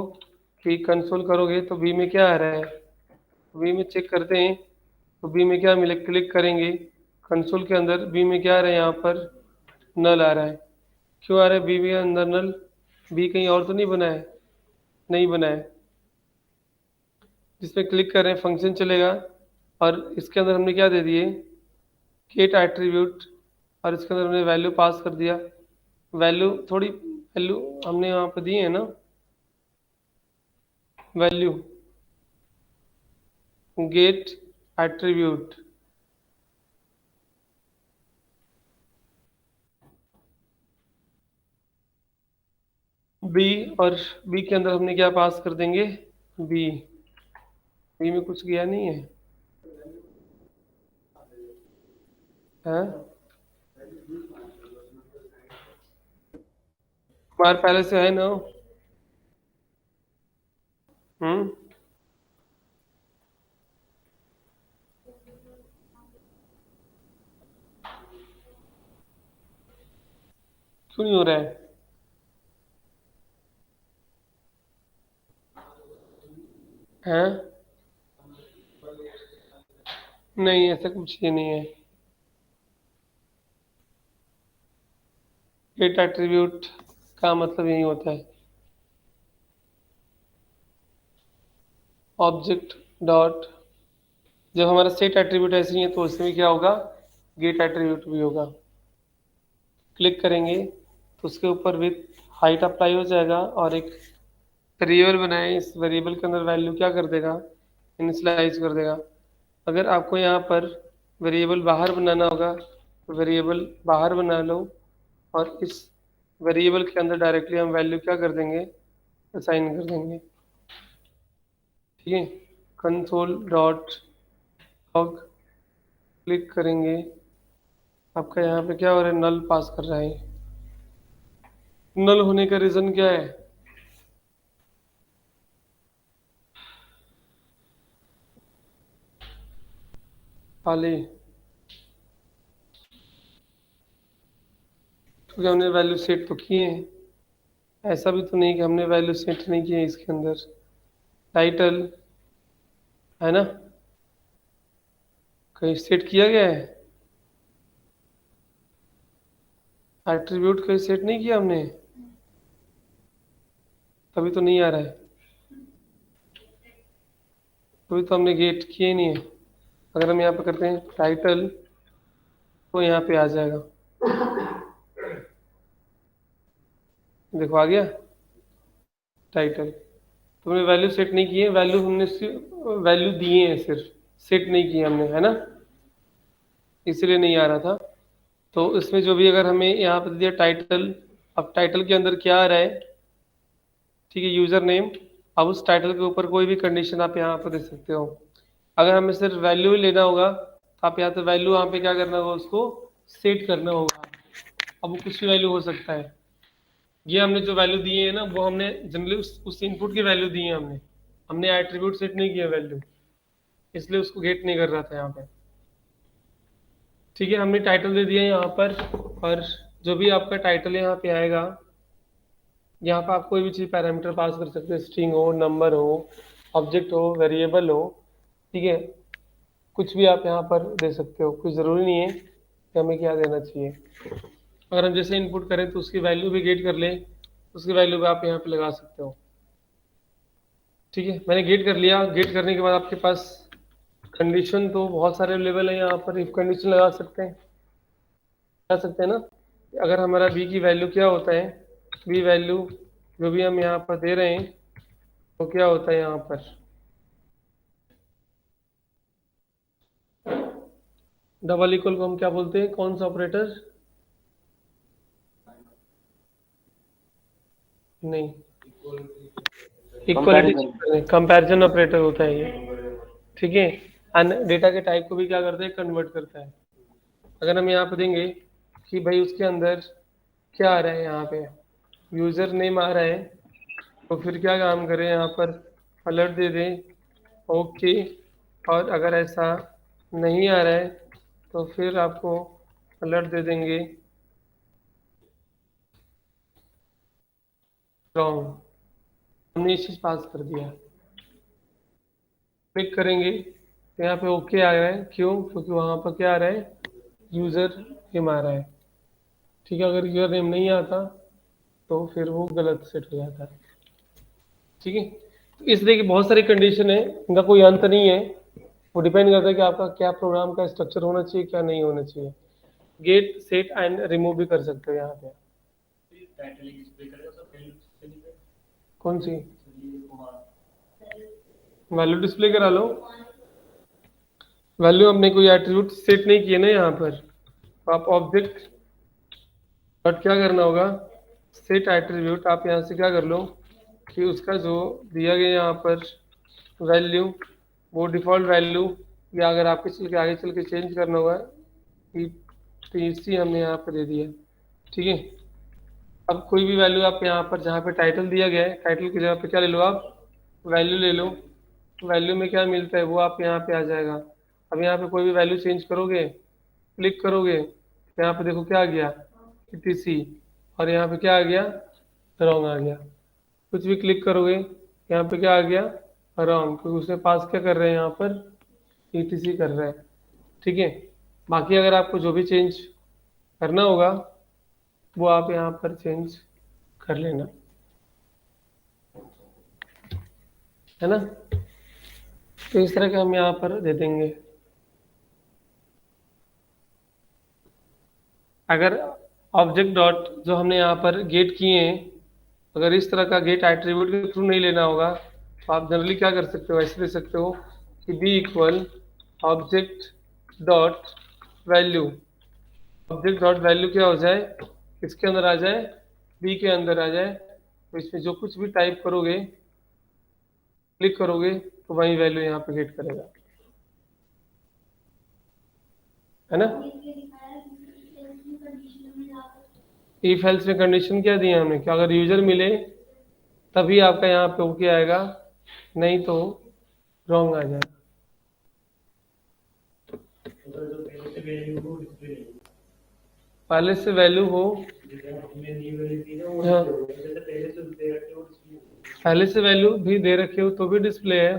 कि कंसोल करोगे तो बी में क्या आ रहा है, बी में चेक करते हैं तो बी में क्या मिले, क्लिक करेंगे कंसोल के अंदर बी में क्या आ रहा है यहाँ पर नल आ रहा है। क्यों आ रहा है बी में अंदर नल, बी कहीं और तो नहीं बना है, नहीं बना है। जिसमें क्लिक करें फंक्शन चलेगा और इसके अंदर हमने क्या दे दिए गेट एट्रीब्यूट और इसके अंदर हमने वैल्यू पास कर दिया। वैल्यू थोड़ी वैल्यू हमने यहाँ पे दी है ना वैल्यू गेट एट्रीब्यूट बी और बी के अंदर हमने क्या पास कर देंगे बी, बी में कुछ गया नहीं है हैं? हमारे पहले से है ना। हम्म क्यों नहीं हो रहा है? हैं? नहीं ऐसा कुछ ही नहीं है। गेट एट्रीब्यूट का मतलब यही होता है ऑब्जेक्ट डॉट जब हमारा सेट एट्रीब्यूट ऐसे ही है तो उसमें क्या होगा गेट एट्रीब्यूट भी होगा। क्लिक करेंगे तो उसके ऊपर विथ हाइट अप्लाई हो जाएगा और एक वेरिएबल बनाए, इस वेरिएबल के अंदर वैल्यू क्या कर देगा इनिशियलाइज कर देगा। अगर आपको यहाँ पर वेरिएबल बाहर बनाना होगा तो वेरिएबल बाहर बना लो और इस वेरिएबल के अंदर डायरेक्टली हम वैल्यू क्या कर देंगे असाइन कर देंगे। ठीक है, कंसोल डॉट लॉग क्लिक करेंगे आपका यहाँ पे क्या हो रहा है नल पास कर रहा है। नल होने का रीजन क्या है, खाली क्योंकि हमने वैल्यू सेट तो किए हैं। ऐसा भी तो नहीं कि हमने वैल्यू सेट नहीं किए इसके अंदर। टाइटल है ना कहीं सेट किया गया है, एट्रीब्यूट कहीं सेट नहीं किया हमने, तभी तो नहीं आ रहा है, तभी तो हमने गेट किए ही नहीं है। अगर हम यहाँ पे करते हैं टाइटल तो यहाँ पे आ जाएगा, देखो आ गया टाइटल। तुमने वैल्यू सेट नहीं की है, वैल्यू हमने वैल्यू दिए हैं, सिर्फ सेट नहीं किए हमने, है ना, इसलिए नहीं आ रहा था। तो इसमें जो भी अगर हमें यहाँ पर दिया टाइटल, अब टाइटल के अंदर क्या आ रहा है, ठीक है, यूजर नेम। अब उस टाइटल के ऊपर कोई भी कंडीशन आप यहाँ पर दे सकते हो। अगर हमें सिर्फ वैल्यू ही लेना होगा तो आप यहाँ पे वैल्यू यहाँ पे क्या करना होगा, उसको सेट करना होगा। अब वो कुछ भी वैल्यू हो सकता है। ये हमने जो वैल्यू दिए है ना, वो हमने जनरली उस इनपुट की वैल्यू दी है, हमने एट्रीब्यूट सेट नहीं किया वैल्यू, इसलिए उसको गेट नहीं कर रहा था यहाँ पे। ठीक है, हमने टाइटल दे दिया यहाँ पर, और जो भी आपका टाइटल यहाँ पे आएगा, यहाँ पर आप कोई भी चीज़ पैरामीटर पास कर सकते हो, स्ट्रिंग हो, नंबर हो, ऑब्जेक्ट हो, वेरिएबल हो, ठीक है, कुछ भी आप यहाँ पर दे सकते हो। कुछ ज़रूरी नहीं है कि हमें क्या देना चाहिए। अगर हम जैसे इनपुट करें तो उसकी वैल्यू भी गेट कर लें, उसकी वैल्यू भी आप यहाँ पे लगा सकते हो। ठीक है, मैंने गेट कर लिया। गेट करने के बाद आपके पास कंडीशन तो बहुत सारे अवेलेबल है यहाँ पर। इफ कंडीशन लगा सकते हैं ना। अगर हमारा बी की वैल्यू क्या होता है, बी वैल्यू जो भी हम यहाँ पर दे रहे हैं तो क्या होता है यहाँ पर, डबल इक्वल को हम क्या बोलते हैं, कौन सा ऑपरेटर, नहीं, इक्वलिटी कंपैरिजन ऑपरेटर होता है ये। ठीक है, डेटा के टाइप को भी क्या करता है, कन्वर्ट करता है। अगर हम यहाँ पे देंगे कि भाई उसके अंदर क्या आ रहा है, यहाँ पे यूजर नेम आ रहा है, तो फिर क्या काम करें, यहाँ पर अलर्ट दे दें ओके। और अगर ऐसा नहीं आ रहा है तो फिर आपको अलर्ट दे देंगे रॉन्ग। हमने ये चीज़ पास कर दिया। क्लिक करेंगे तो यहाँ पे ओके आ रहा है, क्यों, क्योंकि वहाँ पर क्या आ रहा है, यूज़र नेम आ रहा है। ठीक है, अगर यूज़र नेम नहीं आता तो फिर वो गलत सेट हो जाता है। ठीक है, तो इस तरह की बहुत सारी कंडीशन है, इनका कोई अंत नहीं है। वो डिपेंड करता है कि आपका क्या प्रोग्राम का स्ट्रक्चर होना चाहिए, क्या नहीं होना चाहिए। गेट, सेट एंड रिमूव भी कर सकते हो यहाँ पे। कौन सी वैल्यू डिस्प्ले करा लो, वैल्यू हमने कोई एट्रीब्यूट सेट नहीं किए ना यहाँ पर। तो आप ऑब्जेक्ट बट क्या करना होगा, सेट एट्रीब्यूट, आप यहाँ से क्या कर लो कि उसका जो दिया गया यहाँ पर वैल्यू, वो डिफ़ॉल्ट वैल्यू, या अगर आपके चल के आगे चल के चेंज करना होगा, टीसी हमने यहाँ पर दे दिया। ठीक है, अब कोई भी वैल्यू आप यहाँ पर जहाँ पे टाइटल दिया गया है, टाइटल की जगह पे क्या ले लो, आप वैल्यू ले लो। वैल्यू में क्या मिलता है वो आप यहाँ पे आ जाएगा। अब यहाँ पे कोई भी वैल्यू चेंज करोगे, क्लिक करोगे तो यहाँ पे देखो क्या आ गया, टीसी, और यहाँ पे क्या आ गया, रॉन्ग आ गया। कुछ भी क्लिक करोगे यहाँ पे क्या आ गया, रॉन्ग, क्योंकि उसने पास क्या कर रहे हैं यहाँ पर, ईटीसी कर रहे हैं। ठीक है, बाकी अगर आपको जो भी चेंज करना होगा वो आप यहाँ पर चेंज कर लेना, है ना। तो इस तरह के हम यहाँ पर दे देंगे। अगर ऑब्जेक्ट डॉट जो हमने यहाँ पर गेट किए हैं, अगर इस तरह का गेट एट्रीब्यूट के थ्रू नहीं लेना होगा तो आप जनरली क्या कर सकते हो, ऐसे दे सकते हो कि B equal object dot value. Object dot value क्या हो जाए, किसके अंदर आ जाए, बी के अंदर आ जाए। तो इसमें जो कुछ भी टाइप करोगे, क्लिक करोगे तो वही वैल्यू यहाँ पे गेट करेगा, है ना। इफ एल्स में कंडीशन क्या दी है हमने, कि अगर यूजर मिले तभी आपका यहाँ पे ओके आएगा, नहीं तो रॉन्ग आ जाएगा। पहले से वैल्यू हो, हाँ, पहले से वैल्यू भी दे रखे हो तो भी डिस्प्ले है,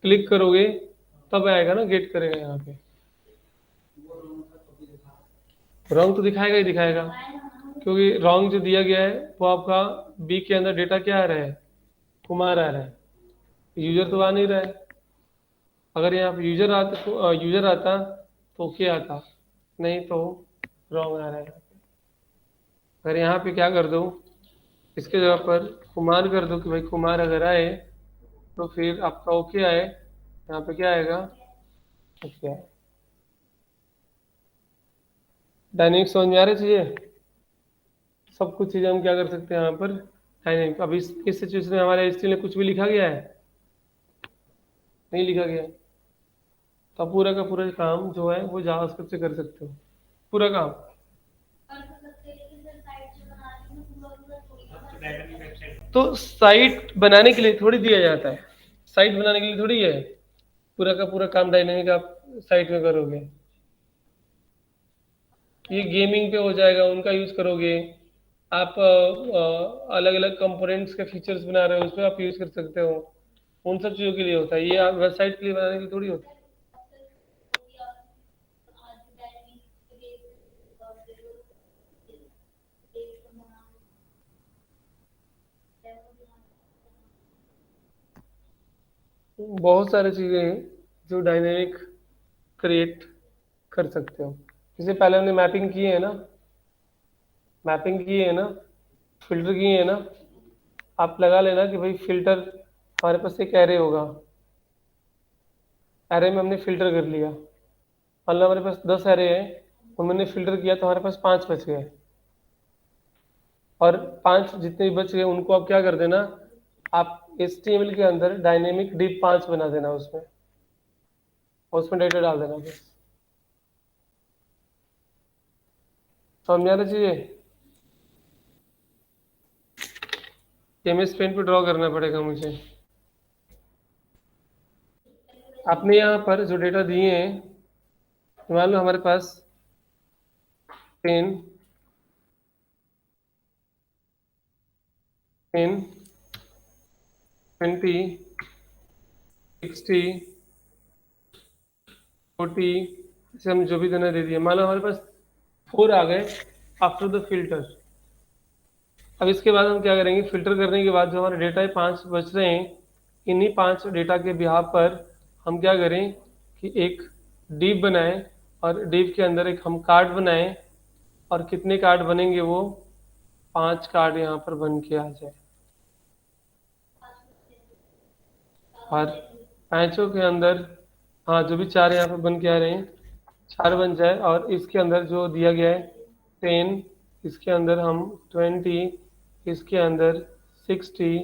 क्लिक करोगे तब आएगा ना, गेट करेगा यहाँ पे। रॉन्ग तो दिखाएगा ही दिखाएगा, क्योंकि रॉन्ग जो दिया गया है वो आपका बी के अंदर डेटा क्या आ रहा है, कुमार आ रहा है, यूजर तो आ नहीं रहा है। अगर यहाँ पे यूजर आता तो क्या आता, नहीं तो रॉन्ग आ रहा है। अगर यहाँ पे क्या कर दो, इसके जगह पर कुमार कर दो कि भाई कुमार अगर आए तो फिर आपका ओके आए, यहाँ पे क्या आएगा, ओके आए। डायनेमिक समझ में आ रही चीजें, सब कुछ चीजें हम क्या कर सकते हैं यहाँ पर डायनेमिक। अब इस सिचुएशन में हमारे HTML में कुछ भी लिखा गया है, नहीं लिखा गया है, तो आप पूरा का पूरा काम जो है वो जावास्क्रिप्ट से कर सकते हो, पूरा काम। तो साइट बनाने के लिए थोड़ी दिया जाता है, साइट बनाने के लिए थोड़ी है, पूरा का पूरा काम डायनेमिक आप साइट में करोगे। ये गेमिंग पे हो जाएगा, उनका यूज करोगे आप, अलग अलग कंपोनेंट्स के फीचर्स बना रहे हो उसमें आप यूज कर सकते हो, उन सब चीज़ों के लिए होता है, ये आप वेबसाइट के लिए बनाने के लिए थोड़ी होता है। बहुत सारी चीज़ें हैं जो डायनेमिक क्रिएट कर सकते हो। जैसे पहले हमने मैपिंग की है ना, मैपिंग की है ना, फिल्टर की है ना, आप लगा लेना कि भाई फिल्टर हमारे पास एक एरे होगा, एरे में हमने फिल्टर कर लिया, मान लो हमारे पास 10 एरे हैं, उनमें हमने फिल्टर किया तो हमारे पास 5 बच गए, और 5 जितने भी बच गए उनको आप क्या कर देना, आप HTML के अंदर डायनेमिक div 5 बना देना उसमें, और उसमें डेटा डाल देना बस। समझ में आ रही चीजें, MS पेंट पे ड्रॉ करना पड़ेगा मुझे। आपने यहाँ पर जो डेटा दिए हैं, मान लो हमारे पास 10 10 20 60 40, इसे हम जो भी देना दे दिए, मान लो हमारे पास 4 आ गए आफ्टर द फिल्टर। अब इसके बाद हम क्या करेंगे, फिल्टर करने के बाद जो हमारे डेटा 5 बच रहे हैं, इन्हीं 5 डेटा के बिहाफ पर हम क्या करें कि एक डिव बनाएं, और डिव के अंदर एक हम कार्ड बनाएं, और कितने कार्ड बनेंगे, वो 5 कार्ड यहाँ पर बन के आ जाए, और पांचों के अंदर, हाँ जो भी 4 यहाँ पर बन के आ रहे हैं 4 बन जाए, और इसके अंदर जो दिया गया है 10, इसके अंदर हम 20, इसके अंदर 60,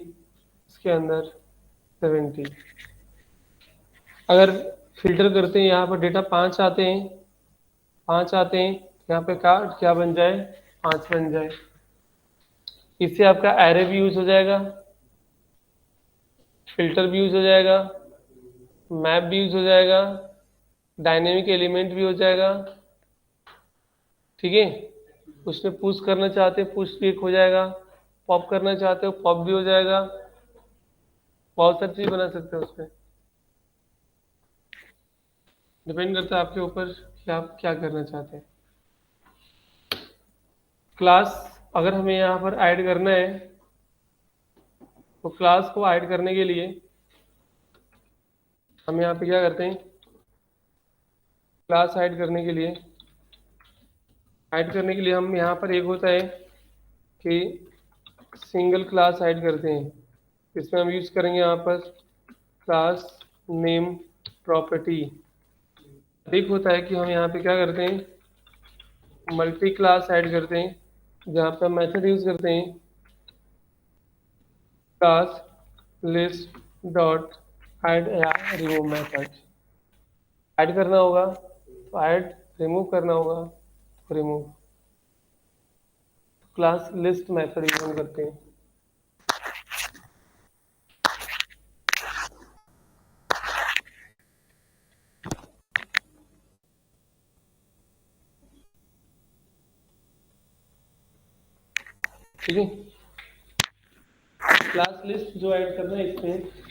इसके अंदर 70। अगर फिल्टर करते हैं यहाँ पर डेटा 5 आते हैं, 5 आते हैं, यहाँ पे कार्ड क्या बन जाए, 5 बन जाए। इससे आपका एरे भी यूज हो जाएगा, फिल्टर भी यूज हो जाएगा, मैप भी यूज हो जाएगा, डायनेमिक एलिमेंट भी हो जाएगा, ठीक है। उसमें पुश करना चाहते हैं पुश भी एक हो जाएगा, पॉप करना चाहते हो पॉप भी हो जाएगा, बहुत सारी चीज बना सकते हो उसमें। डिपेंड करता है आपके ऊपर कि आप क्या करना चाहते हैं। क्लास अगर हमें यहाँ पर ऐड करना है, तो क्लास को ऐड करने के लिए हम यहाँ पे क्या करते हैं, क्लास ऐड करने के लिए हम यहाँ पर एक होता है कि सिंगल क्लास ऐड करते हैं। इसमें हम यूज करेंगे यहाँ पर क्लास नेम प्रॉपर्टी। एक होता है कि हम यहाँ पे क्या करते हैं, मल्टी क्लास ऐड करते हैं, जहाँ पे हम मेथड यूज करते हैं क्लास लिस्ट डॉट ऐड या रिमूव मेथड। ऐड करना होगा तो ऐड, रिमूव करना होगा तो remove. Class list method use करते हैं। ठीक है, क्लास लिस्ट जो ऐड करना है इसमें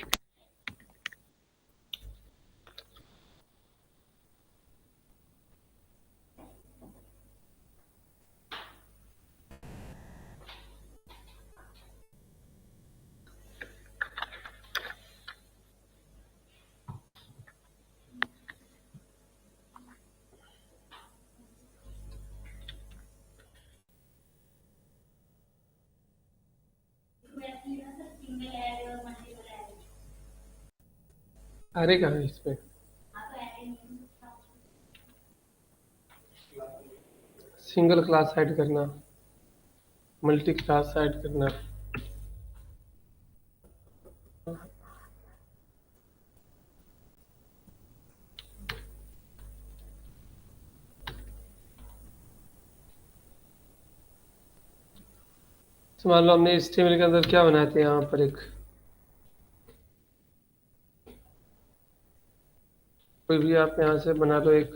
अरे कहाँ है इस पे सिंगल क्लास ऐड करना, मल्टी क्लास ऐड करना। तो मान लो हमने HTML के अंदर क्या बनाए थे, यहाँ पर एक कोई भी आप यहाँ से बना लो एक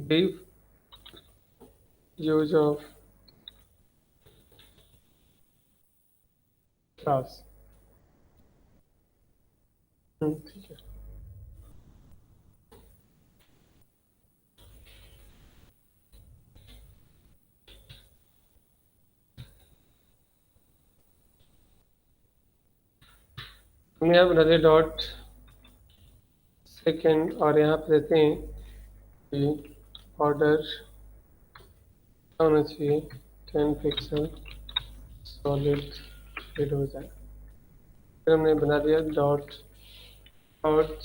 div यूज ऑफ क्लास। ठीक है। हम यहाँ बना रहे डॉट सेकेंड और यहाँ पे देते हैं कि ऑर्डर होना चाहिए 10 पिक्सल सॉलिड फिट हो जाए। फिर हमने बना दिया डॉट डॉट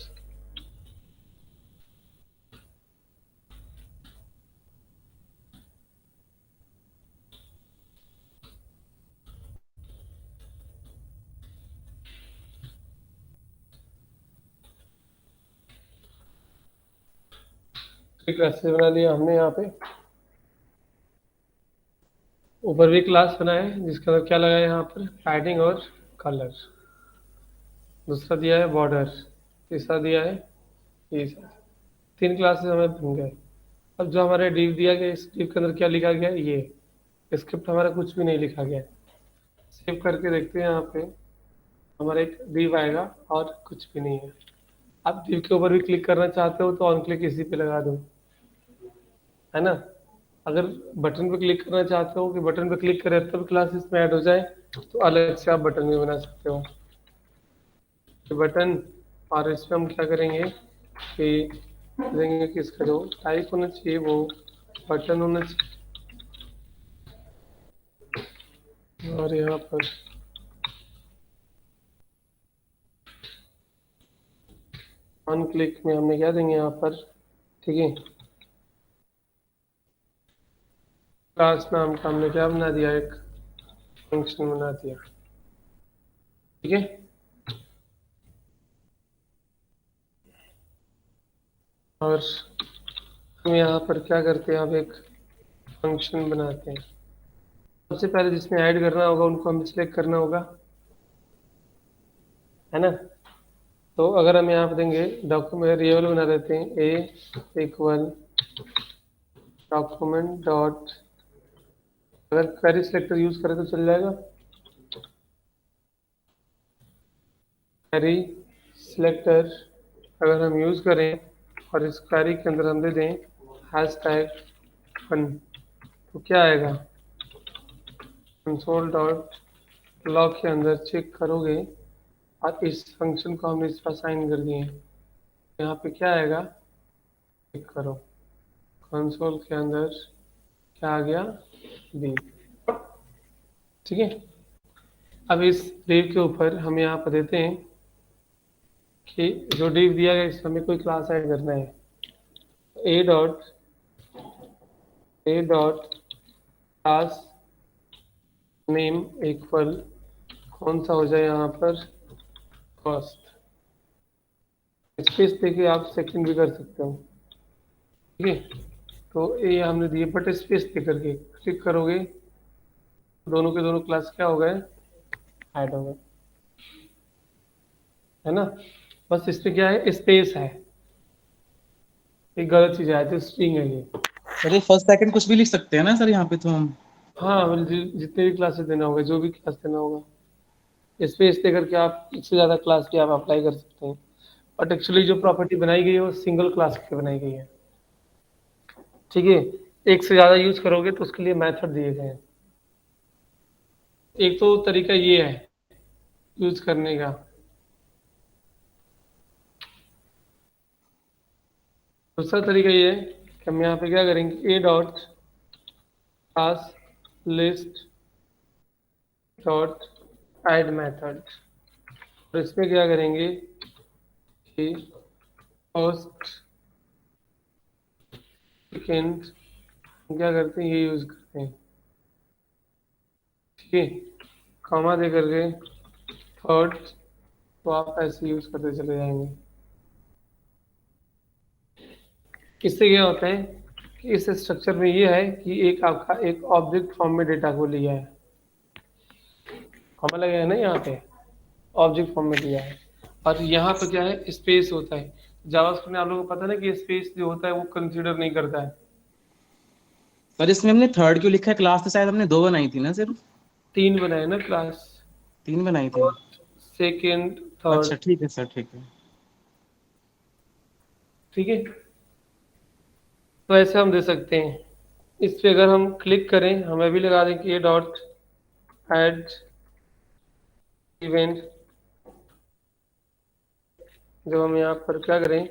क्लास बना लिया हमने यहाँ पे। ऊपर भी क्लास बनाया है जिसके अंदर क्या लगाया है यहाँ पर पैडिंग और कलर। दूसरा दिया है बॉर्डर, तीसरा दिया है ये सब। 3 क्लासेस हमें बन गए। अब जो हमारे डिव दिया गया इस डिव के अंदर क्या लिखा गया है, ये स्क्रिप्ट हमारा कुछ भी नहीं लिखा गया है। सेव करके देखते हैं, यहाँ पे हमारा एक डिव आएगा और कुछ भी नहीं है। आप डिव के ऊपर भी क्लिक करना चाहते हो तो ऑन क्लिक इसी पे लगा दो, है ना। अगर बटन पे क्लिक करना चाहते हो कि बटन पे क्लिक करें तब क्लासेस में ऐड हो जाए तो अलग से आप बटन भी बना सकते हो। तो बटन और इस पे हम क्या करेंगे कि देंगे कि इसका जो टाइप होना चाहिए वो बटन होना चाहिए। और यहाँ पर ऑन क्लिक में हमने क्या देंगे यहाँ पर, ठीक है, क्लास नाम का हमने क्या बना दिया, एक फंक्शन बना दिया, ठीक है। और हम यहाँ पर क्या करते हैं, अब एक फंक्शन बनाते हैं। सबसे पहले जिसमें ऐड करना होगा उनको हमें सिलेक्ट करना होगा, है ना। तो अगर हम यहाँ पर देंगे डॉक्यूमेंट वेरिएबल बना देते हैं ए इक्वल डॉक्यूमेंट डॉट, अगर क्वेरी सिलेक्टर यूज करें तो चल जाएगा। क्वेरी सिलेक्टर अगर हम यूज करें और इस क्वेरी के अंदर हम दे दें हैशटैग फन, तो क्या आएगा, कंसोल डॉट लॉग के अंदर चेक करोगे और इस फंक्शन को हमने इस पर असाइन कर दिए। यहाँ पे क्या आएगा, चेक करो, कंसोल के अंदर क्या आ गया, डी, ठीक है। अब इस डिव के ऊपर हम यहाँ पर देते हैं कि जो डिव दिया गया इसमें हमें कोई क्लास ऐड करना है। ए डॉट क्लास नेम इक्वल कौन सा हो जाए यहाँ पर, कॉस्ट। स्पेस देके आप सेकंड भी कर सकते हो, ठीक है। तो ये हमने दिए, बट स्पेस दे करके क्लिक करोगे दोनों के दोनों क्लास क्या हो गए, ऐड हो गए, है ना। बस इसमें क्या है, स्पेस है, एक गलत चीज है, तो स्ट्रिंग है ये। सर ये फर्स्ट सेकंड कुछ भी लिख सकते हैं ना सर यहाँ पे तो हम? हाँ मतलब जितने भी क्लासेस देना होगा, जो भी क्लास देना होगा, स्पेस दे करके आप एक से ज़्यादा क्लास की आप अप्लाई कर सकते हैं। बट एक्चुअली जो प्रॉपर्टी बनाई गई है वो सिंगल क्लास के लिए बनाई गई है, ठीक है। एक से ज़्यादा यूज करोगे तो उसके लिए मेथड दिए गए हैं। एक तो तरीका ये है यूज करने का। दूसरा तरीका ये है कि हम यहाँ पे क्या करेंगे, ए dot class list dot add method, और इसमें क्या करेंगे ये फर्स्ट सेकेंड क्या करते हैं, ये यूज करते हैं, ठीक है, कॉमा दे करके थर्ड, तो आप ऐसे यूज करते चले जाएंगे। इससे क्या होता है कि इस स्ट्रक्चर में ये है कि एक आपका एक ऑब्जेक्ट फॉर्म में डेटा को लिया है, कॉमा लगा है ना यहाँ पे, ऑब्जेक्ट फॉर्म में लिया है, और यहाँ पे क्या है, स्पेस होता है। जावास्क्रिप्ट में आप लोगों को पता है ना कि स्पेस जो होता है वो कंसीडर नहीं करता है। सर इसमें हमने थर्ड क्यों लिखा है? क्लास तो शायद हमने 2 बनाई थी ना सिर्फ? 3 बनाए ना क्लास, 3 बनाई थी। फर्स्ट सेकेंड थर्ड, अच्छा ठीक है सर, ठीक है। ठीक है। तो ऐसे हम दे सकते हैं। इस पे अगर हम क्लिक करें, हम अभी लगा दें कि ये डॉट ऐड इवेंट, जब हम यहाँ पर क्या करें,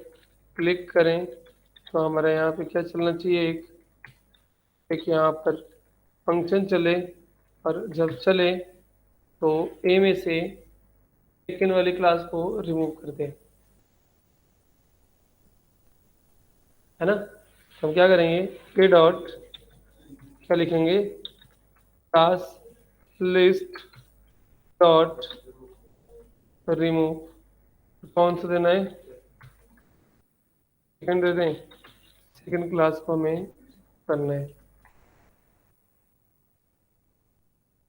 क्लिक करें, तो हमारे यहाँ पे क्या चलना चाहिए, एक यहाँ पर फंक्शन चले, और जब चले तो ए में से सेकेंड वाली क्लास को रिमूव कर दें, है ना। तो हम क्या करेंगे, के डॉट क्या लिखेंगे, क्लास लिस्ट डॉट रिमूव, कौन सा देना है, सेकेंड दे दें, सेकेंड क्लास को हमें करना है,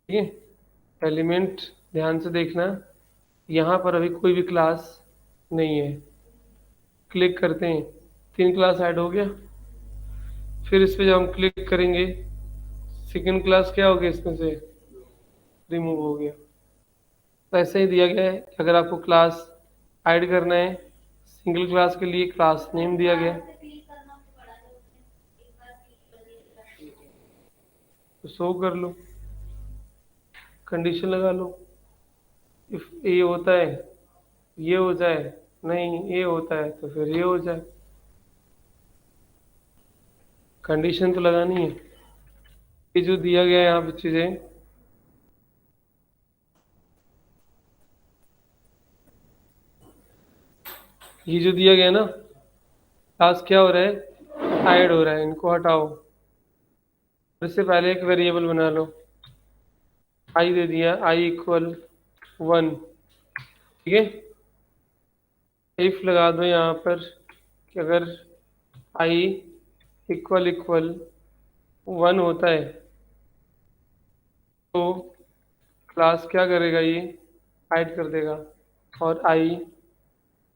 ठीक है। एलिमेंट ध्यान से देखना, यहाँ पर अभी कोई भी क्लास नहीं है, क्लिक करते हैं, 3 क्लास ऐड हो गया। फिर इस पे जब हम क्लिक करेंगे, सेकेंड क्लास क्या हो गया, इसमें से रिमूव हो गया। तो ऐसे ही दिया गया है कि अगर आपको क्लास ऐड करना है, सिंगल क्लास के लिए क्लास नेम दिया गया, तो शो कर लो, कंडीशन लगा लो, इफ ए होता है ये हो जाए, नहीं ए होता है तो फिर ये हो जाए, कंडीशन तो लगानी है। ये जो दिया गया है यहाँ पे चीजें, ये जो दिया गया है ना, क्लास क्या हो रहा है, ऐड हो रहा है, इनको हटाओ। इससे पहले एक वेरिएबल बना लो, आई दे दिया, आई इक्वल 1, ठीक है। इफ लगा दो यहाँ पर कि अगर आई इक्वल इक्वल 1 होता है तो क्लास क्या करेगा, ये ऐड कर देगा, और आई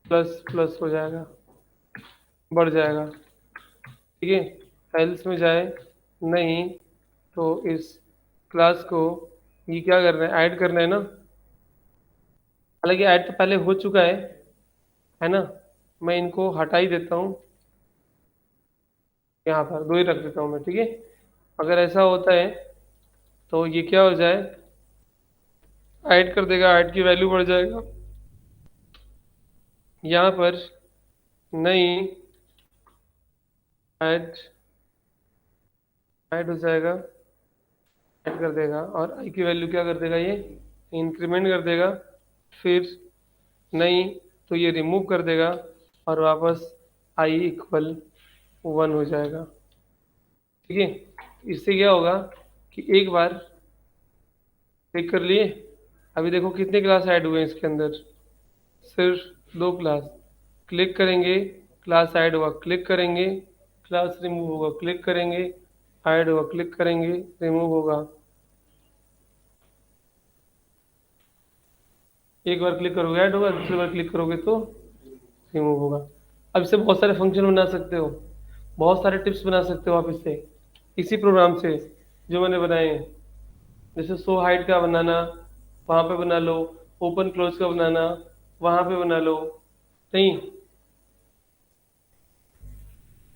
प्लस प्लस हो जाएगा, बढ़ जाएगा, ठीक है। एल्स में जाए नहीं, तो इस क्लास को ये क्या करना है, ऐड करना है ना, हालांकि ऐड तो पहले हो चुका है ना। मैं इनको हटा ही देता हूँ, यहाँ पर 2 ही रख देता हूँ मैं, ठीक है। अगर ऐसा होता है तो ये क्या हो जाए, ऐड कर देगा, ऐड की वैल्यू बढ़ जाएगा, यहाँ पर नहीं ऐड ऐड हो जाएगा, ऐड कर देगा, और आई की वैल्यू क्या कर देगा, ये इंक्रीमेंट कर देगा, फिर नहीं तो ये रिमूव कर देगा, और वापस आई इक्वल 1 हो जाएगा, ठीक है। इससे क्या होगा कि एक बार क्लिक कर लिए, अभी देखो कितने क्लास ऐड हुए हैं इसके अंदर, सिर्फ 2 क्लास। क्लिक करेंगे, क्लास ऐड हुआ, क्लिक करेंगे, क्लास रिमूव होगा, क्लिक करेंगे, ऐड हुआ, क्लिक करेंगे, रिमूव होगा। एक बार क्लिक करोगे ऐड होगा, दूसरी बार क्लिक करोगे तो रिमूव होगा। अब इससे बहुत सारे फंक्शन बना सकते हो, बहुत सारे टिप्स बना सकते हो आप इससे, इसी प्रोग्राम से जो मैंने बनाए हैं। जैसे शो हाइड का बनाना, वहाँ पे बना लो, ओपन क्लोज का बनाना, वहाँ पे बना लो, नहीं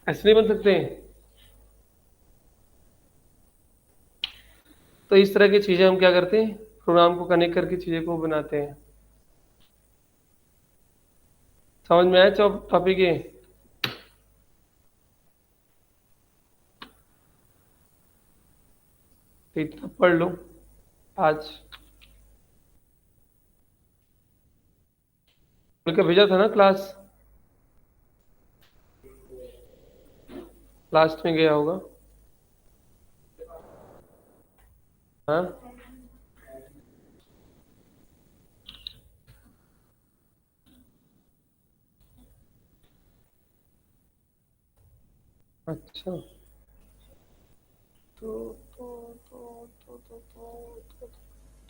ऐसे नहीं बन सकते हैं। तो इस तरह की चीज़ें हम क्या करते हैं, प्रोग्राम को कनेक्ट करके चीज़ें को बनाते हैं। समझ में आया टॉपिक ये? तो इतना पढ़ लो आज, कल का भेजा था ना क्लास। लास्ट में गया होगा। हाँ अच्छा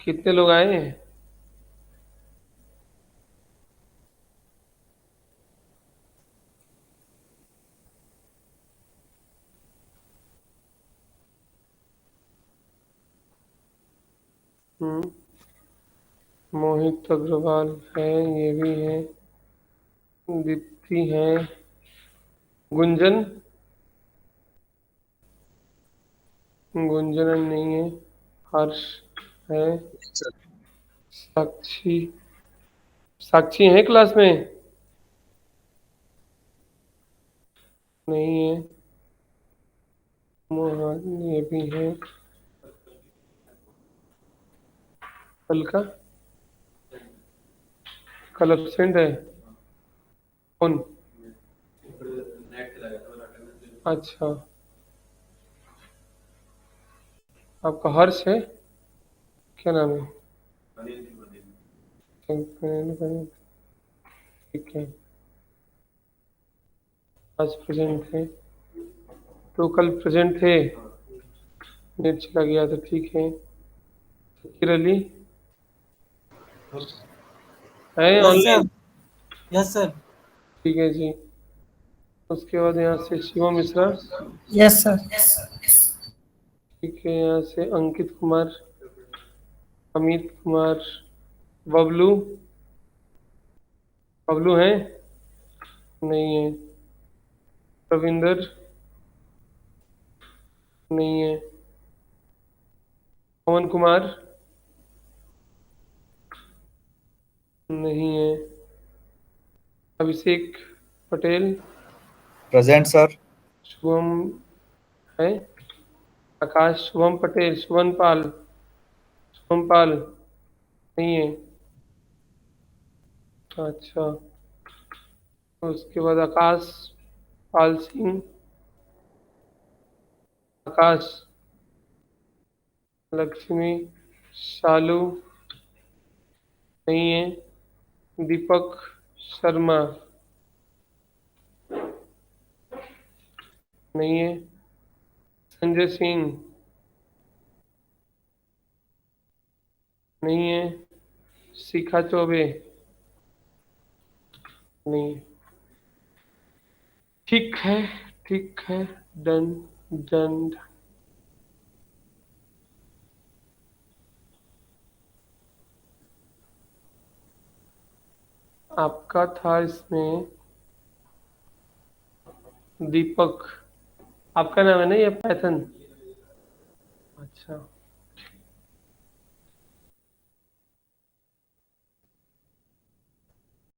कितने लोग आए हैं? मोहित अग्रवाल है, ये भी है, दीप्ति है, गुंजन गुंजन नहीं है, हर्ष है, साक्षी साक्षी है क्लास में? नहीं है, मोहन ये भी है, कल एब्सेंट है कौन? अच्छा आपका हर्ष है, क्या नाम है? ठीक है, आज प्रेजेंट थे तो कल प्रेजेंट थे, नेट चला गया तो ठीक है। किरली है ऑनलाइन? Yes sir. ठीक है जी। उसके बाद यहाँ से शिवम मिश्रा, यस सर। ठीक है, यहाँ से अंकित कुमार, अमित कुमार, बबलू बबलू है? नहीं है, रविंदर नहीं है, पवन कुमार नहीं है, अभिषेक पटेल प्रेजेंट सर। शुभम है, आकाश शुभम पटेल, शुभम पाल नहीं है। अच्छा उसके बाद आकाश पाल सिंह, आकाश, लक्ष्मी, शालू नहीं है, दीपक शर्मा नहीं है, संजय सिंह नहीं है, शिखा चौबे नहीं। ठीक है, डन डन। आपका था इसमें दीपक, आपका नाम है ना ये पैथन? अच्छा